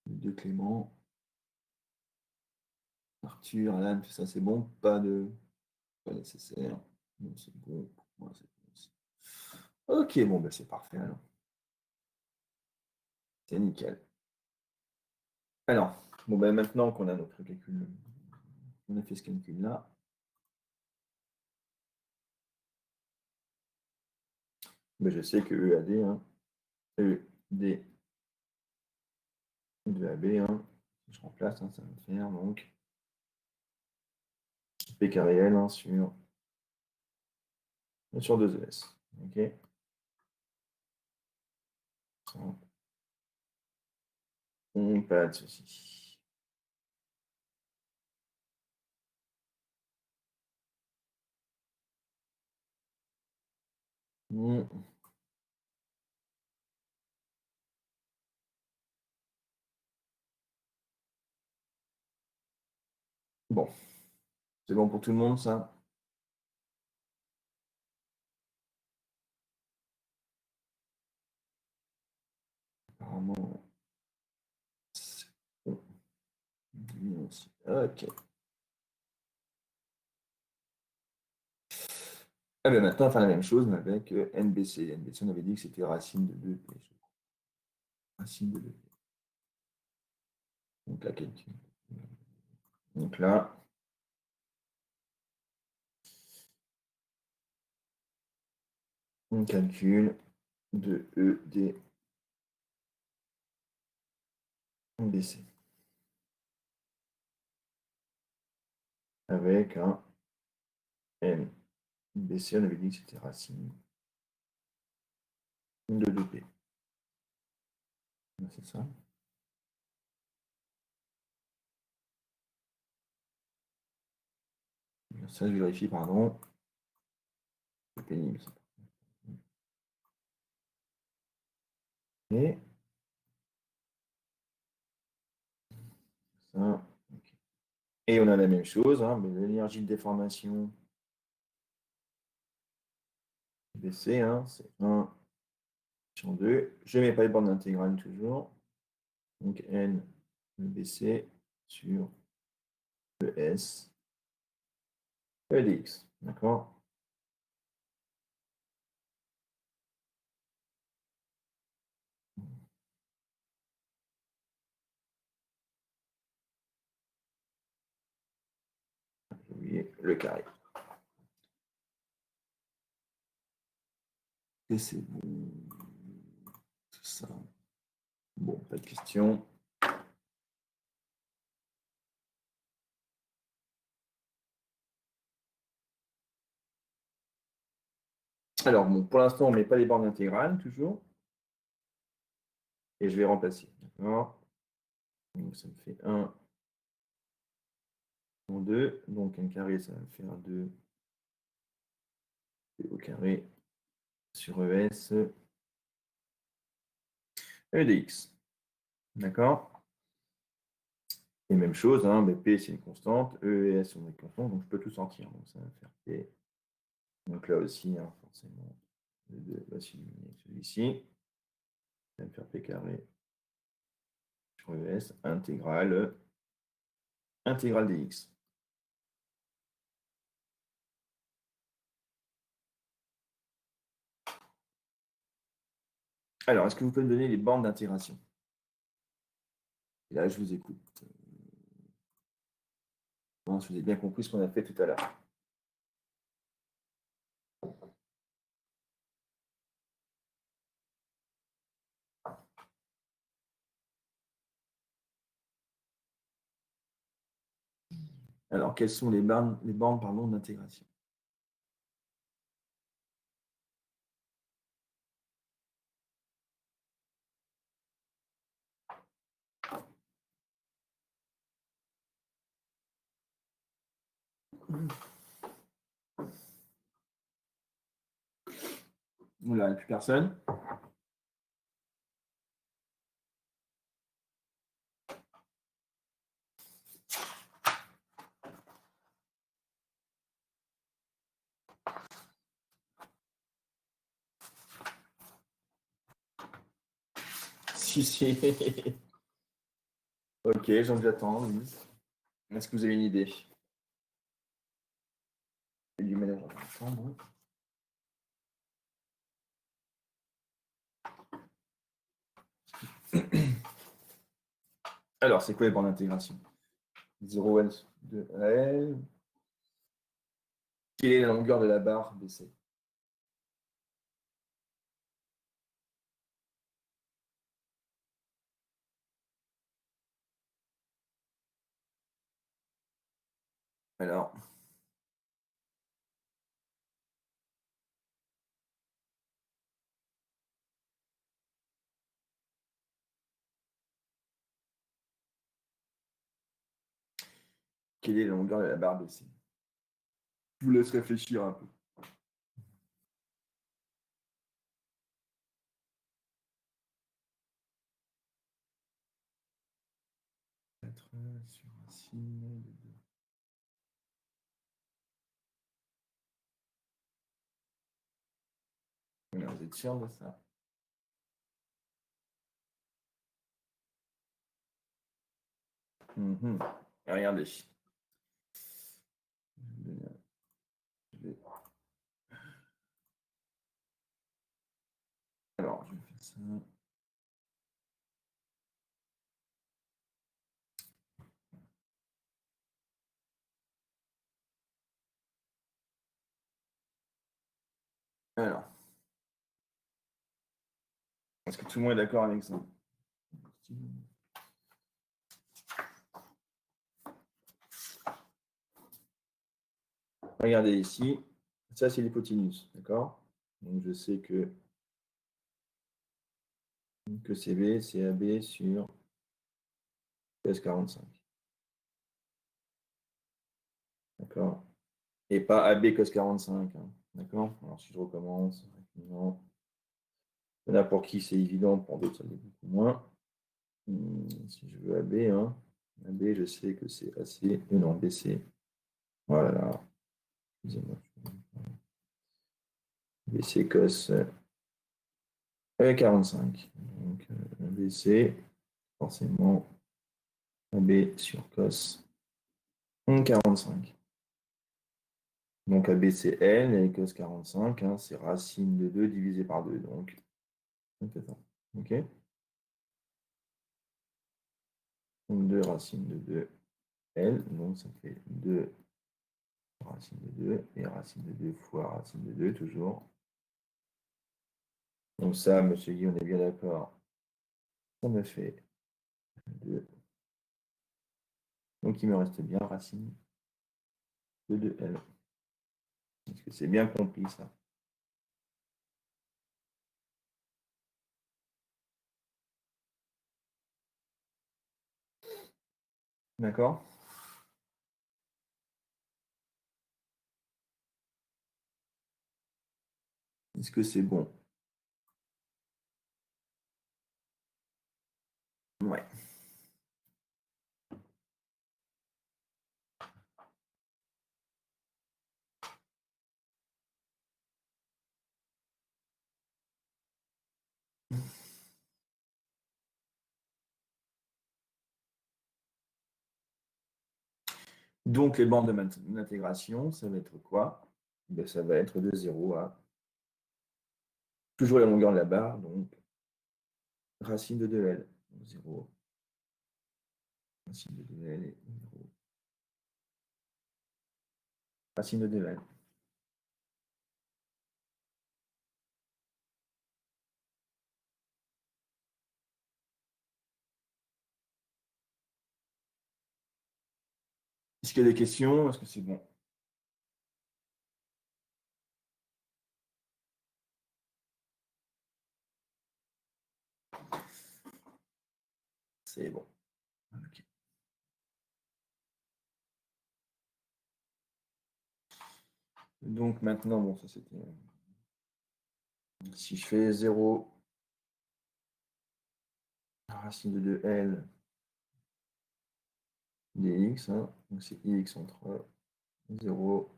les deux Clément, Arthur, Alan, tout ça c'est bon, pas nécessaire. Non, c'est bon, pour moi c'est bon aussi. Ok, bon, ben c'est parfait alors. C'est nickel. Alors, bon, ben maintenant qu'on a notre calcul, on a fait ce calcul-là, ben je sais que EAD, hein, ED de AB, hein, si je remplace, hein, ça va me faire donc P carré L, hein, sur 2ES. Ok. Pas de souci. Hmm. Bon, c'est bon pour tout le monde, ça? Apparemment, c'est bon. Lui aussi. Ok. Ah ben maintenant, on va faire la même chose, mais avec NBC. NBC, on avait dit que c'était racine de 2p. Racine de 2p. Donc là, calcul. Donc là, on calcule de E D NBC. Avec un NBC, on avait dit que c'était racine de 2p. C'est ça. Ça, je vérifie, pardon. C'est pénible, ça. Et ça. Ok. Et on a la même chose, hein, mais l'énergie de déformation BC, hein, c'est 1 sur 2. Je ne mets pas les bornes intégrales toujours. Donc N BC sur ES EDX. D'accord? J'ai oublié le carré. Et c'est bon. Tout ça. Bon, pas de question. Alors, bon, pour l'instant, on ne met pas les bornes intégrales, toujours. Et je vais remplacer. D'accord? Donc, ça me fait 1 en 2. Donc, un carré, ça va me faire 2 au carré sur ES EDX. D'accord? Et même chose, hein, mais P, c'est une constante. E et S sont des constantes, donc je peux tout sortir. Donc, ça va me faire P. Donc là aussi, hein, forcément, le 2 va s'illuminer celui-ci. Ça va me faire P carré sur ES intégrale dx. Alors, est-ce que vous pouvez me donner les bornes d'intégration? Et là, je vous écoute. Bon, si vous avez bien compris ce qu'on a fait tout à l'heure. Alors, quelles sont les bornes pardon, d'intégration? Oula, il n'y a plus personne. Si, si. Ok, j'attends, oui. Est-ce que vous avez une idée? Il y a du ménage dans la chambre. Alors, c'est quoi les bornes d'intégration? 0L de L. Quelle est la longueur de la barre BC? Alors, quelle est la longueur de la barre BC? Je vous laisse réfléchir un peu. sur racine de 2. Alors, vous êtes sûr de ça? Regardez. Je vais- Alors, je vais faire ça. Alors, est-ce que tout le monde est d'accord avec ça? Regardez ici, ça c'est l'hypoténuse, d'accord? Donc je sais que CB, c'est AB sur cos 45, d'accord? Et pas AB cos 45, hein, d'accord? Alors si je recommence, non. Il y en a pour qui c'est évident, pour d'autres ça l'est beaucoup moins. Si je veux AB, hein, AB, je sais que c'est AC, non, BC. Voilà, excusez-moi. BC cos 45. Donc BC, forcément, AB sur cos 45. Donc AB c'est L et cos 45, hein, c'est racine de 2 divisé par 2. Donc attends. OK? Donc 2 racine de 2 L, donc ça fait 2 racine de 2 et racine de 2 fois racine de 2 toujours. Donc ça, monsieur Guy, on est bien d'accord. Ça me fait 2. Donc il me reste bien racine de 2L. Est-ce que c'est bien compris ça? D'accord? Est-ce que c'est bon? Ouais. Donc les bandes d'intégration, ça va être quoi? Ben, ça va être de 0 à toujours la longueur de la barre, donc racine de 2L. 0, racine de 2L et 0, racine de 2L. Est-ce qu'il y a des questions? Est-ce que c'est bon? C'est bon. Okay. Donc maintenant, bon, ça c'était. Si je fais 0, racine de 2L dx, hein, donc c'est x entre 0,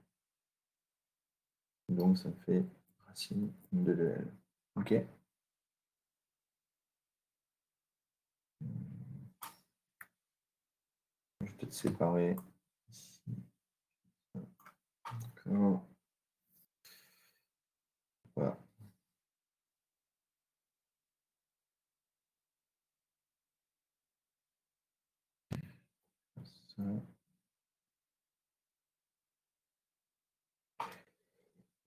donc ça fait racine de 2L. OK? Je vais peut-être séparer ici. D'accord. Voilà. Ça.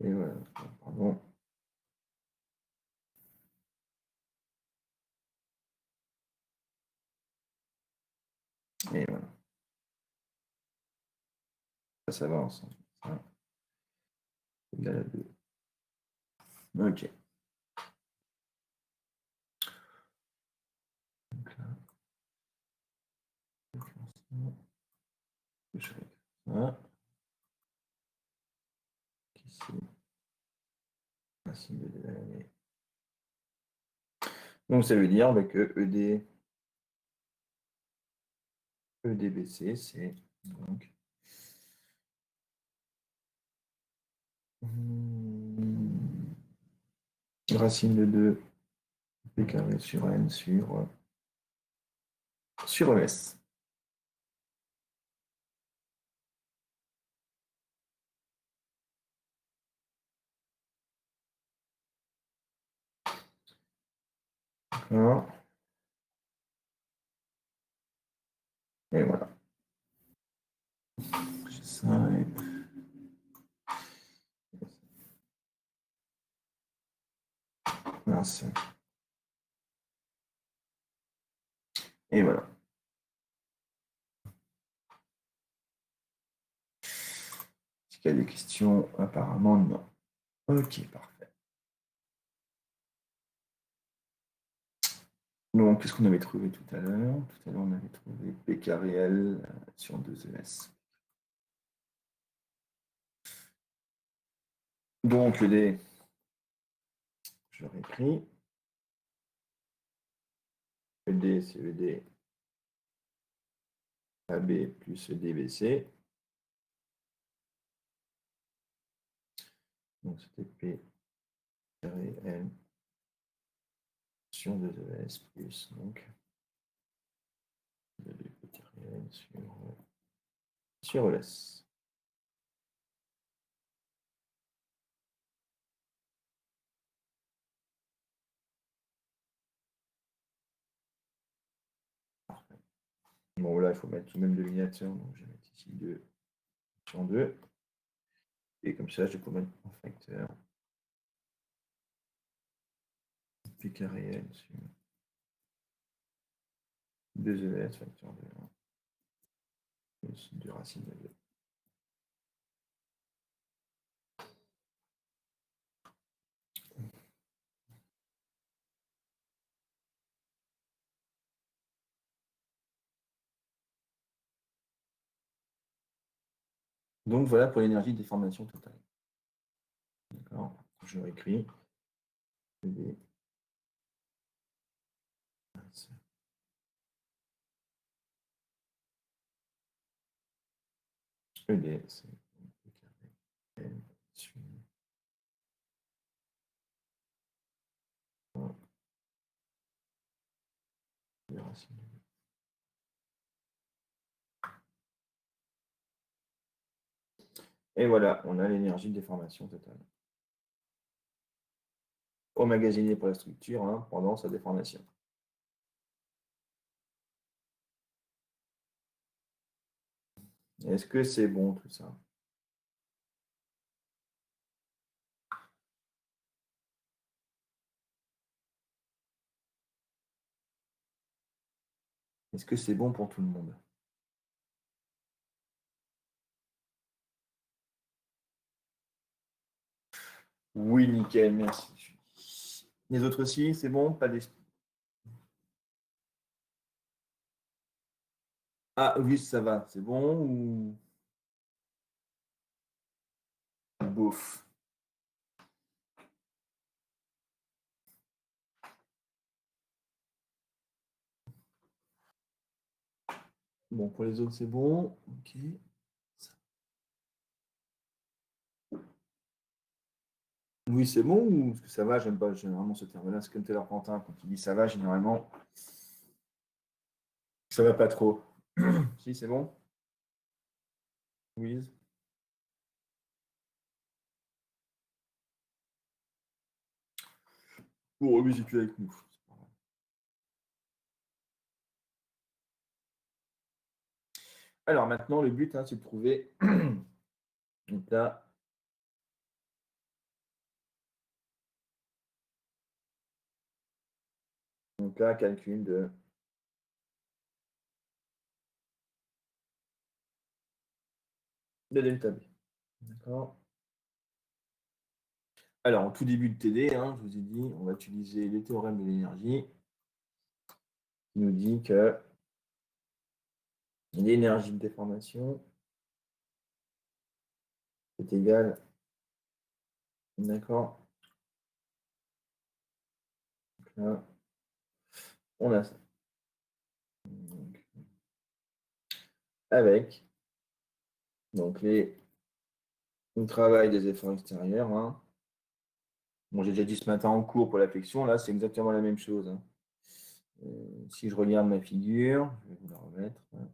Et voilà. Pardon. Et voilà. Ça va ensemble. Ça, égal à 2. OK. Donc là, je vais faire ça. Je vais faire ça. Ici, racine de 2L. Donc ça veut dire que EDBC, c'est donc racine de 2 p carré sur n sur ES. D'accord. Et voilà. Ça mince. Et voilà. Est-ce qu'il y a des questions? Apparemment, non. Ok, parfait. Donc, qu'est-ce qu'on avait trouvé tout à l'heure? Tout à l'heure, on avait trouvé P carré L sur 2ES. Donc, le D, je le réécris. Le D, c'est le D AB plus le DBC. Donc, c'était P carré L sur 2ES plus donc le D P carré L sur ES. Parfait. Bon, là, il faut mettre tout de même dénominateur. Donc, je vais mettre ici 2 sur 2. Et comme ça, je peux mettre en facteur P carré L sur 2ES facteur de 1 plus 2 racine de 2. Donc, voilà pour l'énergie de déformation totale. D'accord. Je réécris. ED, ED c'est P carré L sur 2 racine de 2. Et voilà, on a l'énergie de déformation totale. Emmagasinée pour la structure pendant sa déformation. Est-ce que c'est bon tout ça? Est-ce que c'est bon pour tout le monde? Oui, nickel, merci. Les autres aussi, c'est bon? Pas des... Ah oui, ça va, c'est bon ou bof? Bon, pour les autres, c'est bon. Ok. Oui, c'est bon ou est-ce que ça va? J'aime pas généralement ce terme-là. C'est comme Taylor Quentin, quand il dit ça va, généralement, ça va pas trop. Si, c'est bon? Oui. Bon, oui, j'ai plus avec nous. Alors maintenant, le but, c'est de trouver donc là, calcul de delta B. D'accord. Alors, en tout début de TD, je vous ai dit, on va utiliser les théorèmes de l'énergie qui nous dit que l'énergie de déformation est égale, d'accord, là, on a ça. Donc, avec donc le travail des efforts extérieurs, hein. Bon, j'ai déjà dit ce matin en cours pour la flexion, là, c'est exactement la même chose, hein. Si je regarde ma figure, je vais vous la remettre, hein.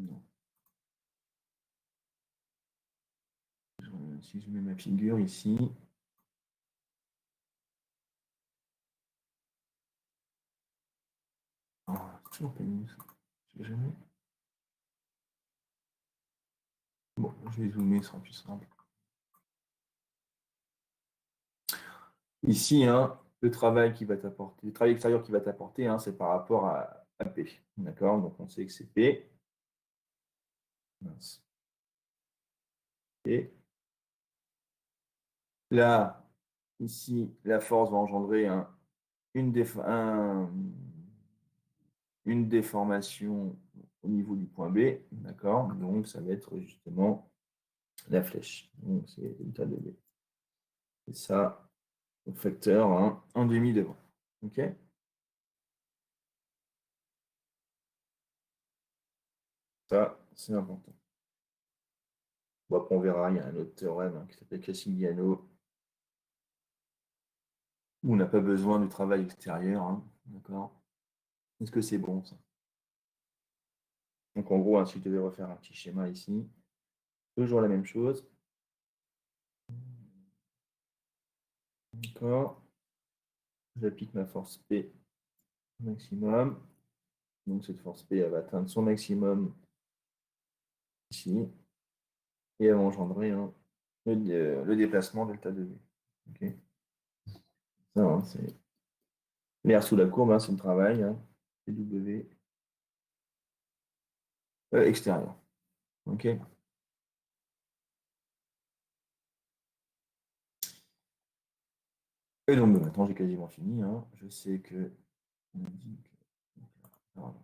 Non. Si je mets ma figure ici, c'est toujours pas mieux, ça. Je vais jamais. Bon, je vais zoomer, ce sera plus simple. Ici, hein, le travail qui va t'apporter, le travail extérieur qui va t'apporter, hein, c'est par rapport à P. D'accord? Donc on sait que c'est P. Mince. Et là, ici, la force va engendrer une, une déformation au niveau du point B. D'accord? Donc ça va être justement la flèche. Donc c'est l'état de B. Et ça, au facteur, hein, 1,5 devant. OK? Ça, c'est important. Bon, après, on verra, il y a un autre théorème, hein, qui s'appelle Castigliano, où on n'a pas besoin du travail extérieur, hein, d'accord? Est-ce que c'est bon, ça? Donc, en gros, hein, si je devais refaire un petit schéma ici, toujours la même chose. D'accord? J'applique ma force P maximum. Donc, cette force P, elle va atteindre son maximum ici, et elle va engendrer, hein, le déplacement delta de V. OK? Ça, hein, c'est l'air sous la courbe, hein, c'est le travail, hein, PW extérieur. OK? Et donc, maintenant, j'ai quasiment fini, hein. Je sais que on a dit que. Pardon,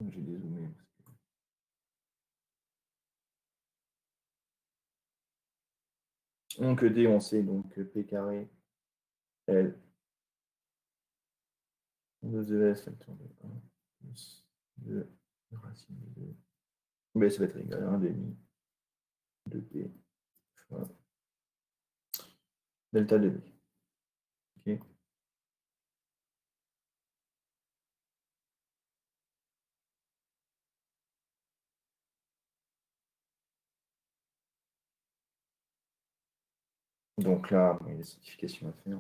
j'ai dézoomé. Donc, D, on sait, donc P carré, L, 2 ES facteur de 1, plus 2 racine de 2. Ben, ça va être égal à 1 demi de P fois delta de B. OK? Donc là, bon, il y a des simplifications à faire.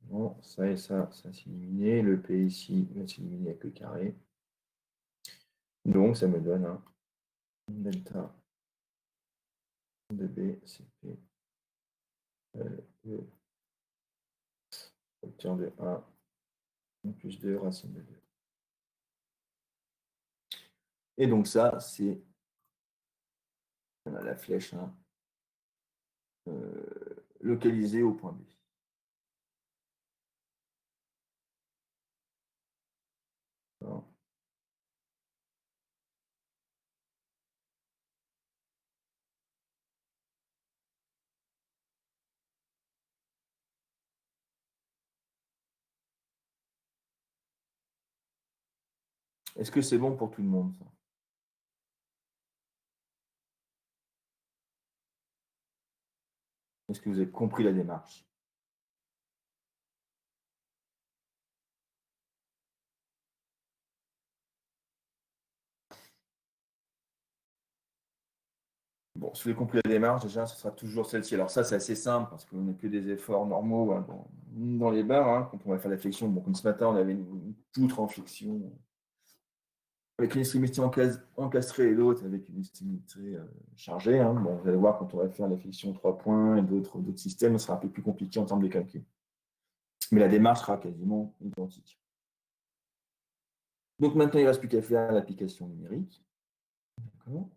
Bon, ça et ça s'éliminer. Le P ici va s'éliminer avec le carré. Donc, ça me donne un delta de B, c'est P, E, facteur de 1, plus 2 racine de 2. Et donc ça, c'est la flèche, hein, localisée au point B. Alors, est-ce que c'est bon pour tout le monde, ça? Est-ce que vous avez compris la démarche? Bon, si vous avez compris la démarche, déjà, ce sera toujours celle-ci. Alors ça, c'est assez simple, parce qu'on n'a que des efforts normaux, hein, dans les barres, hein, quand on va faire la flexion. Bon, comme ce matin, on avait une poutre en flexion, avec une extrémité encastrée et l'autre avec une extrémité chargée, hein. Bon, vous allez voir, quand on va faire la flexion 3 points et d'autres systèmes, ce sera un peu plus compliqué en termes de calcul. Mais la démarche sera quasiment identique. Donc maintenant, il ne reste plus qu'à faire l'application numérique. D'accord.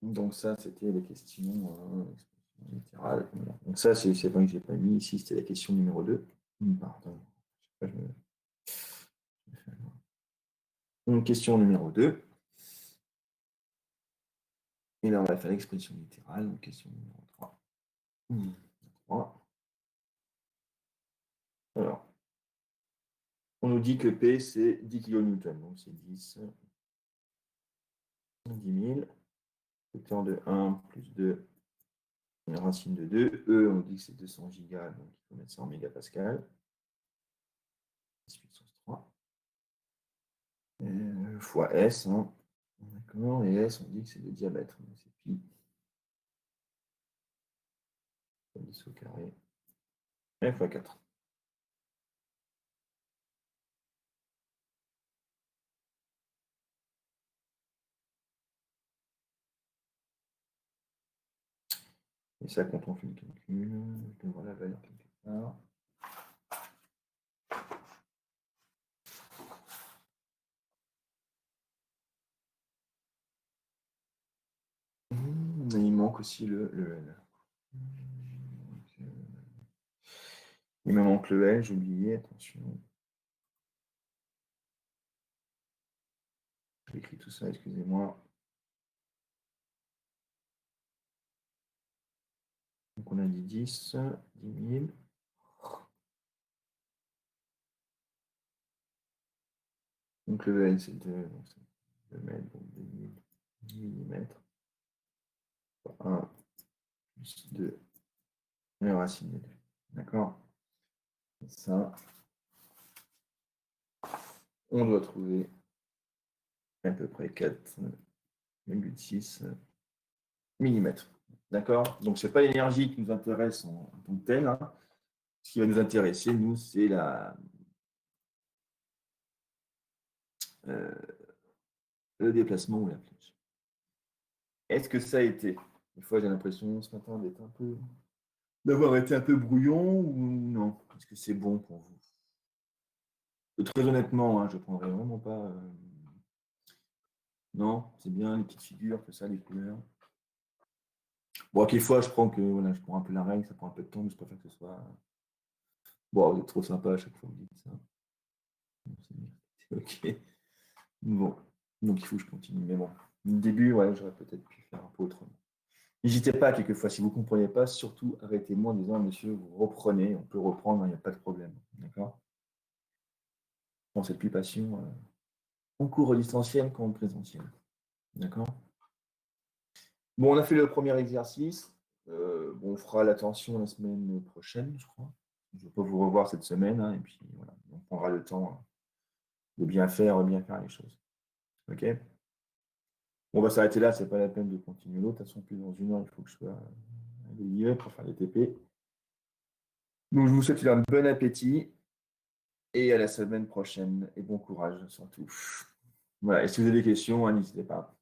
Donc ça, c'était les questions littérales. Donc ça, c'est vrai que je n'ai pas mis ici, c'était la question numéro 2. Pardon. Je sais pas, Donc, question numéro 2. Et là, on va faire l'expression littérale, donc question numéro 3. 3. Alors, on nous dit que P, c'est 10 kN, donc c'est 10, 10 000, vecteur de 1 plus 2, racine de 2. E, on nous dit que c'est 200 gigas, donc il faut mettre ça en mégapascal. 10 puissance 3. Fois S, hein. D'accord, et S, on dit que c'est le diamètre, donc c'est pi. 10 au carré. F fois 4. Et ça, quand on fait le calcul, je devrais la valeur quelque part. Il manque aussi le L. Il me manque le L, j'ai oublié, attention. J'écris tout ça, excusez-moi. Donc on a dit 10, 10 000. Donc le L, c'est 2, donc c'est 2 mètres, donc 2000 mm. 1 plus 2, la racine de 2. D'accord. Ça, on doit trouver à peu près 4,6 mm. D'accord. Donc, ce n'est pas l'énergie qui nous intéresse en tant que telle, hein. Ce qui va nous intéresser, nous, c'est le déplacement ou la flèche. Est-ce que ça a été? Des fois, j'ai l'impression ce matin d'avoir été un peu brouillon ou non? Est-ce que c'est bon pour vous? Très honnêtement, hein, je ne prendrai vraiment pas. Non, c'est bien les petites figures, tout ça, les couleurs. Bon, quelquefois, je prends voilà, je prends un peu la règle, ça prend un peu de temps, mais je préfère que ce soit. Bon, vous êtes trop sympa à chaque fois que vous dites ça. C'est ok. Bon, donc il faut que je continue. Mais bon, au début, ouais, j'aurais peut-être pu faire un peu autrement. N'hésitez pas, quelquefois, si vous ne comprenez pas, surtout arrêtez-moi en disant, monsieur, vous reprenez, on peut reprendre, il n'y a pas de problème. D'accord? Je pense être plus patient en cours au distanciel qu'en présentiel. D'accord? Bon, on a fait le premier exercice. Bon, on fera l'attention la semaine prochaine, je crois. Je ne vais pas vous revoir cette semaine, hein, et puis voilà, on prendra le temps de bien faire les choses. Ok? On va s'arrêter là, c'est pas la peine de continuer l'autre. De toute façon, plus dans une heure, il faut que je sois à l'IE pour faire les TP. Donc, je vous souhaite un bon appétit et à la semaine prochaine. Et bon courage surtout. Voilà, et si vous avez des questions, n'hésitez pas.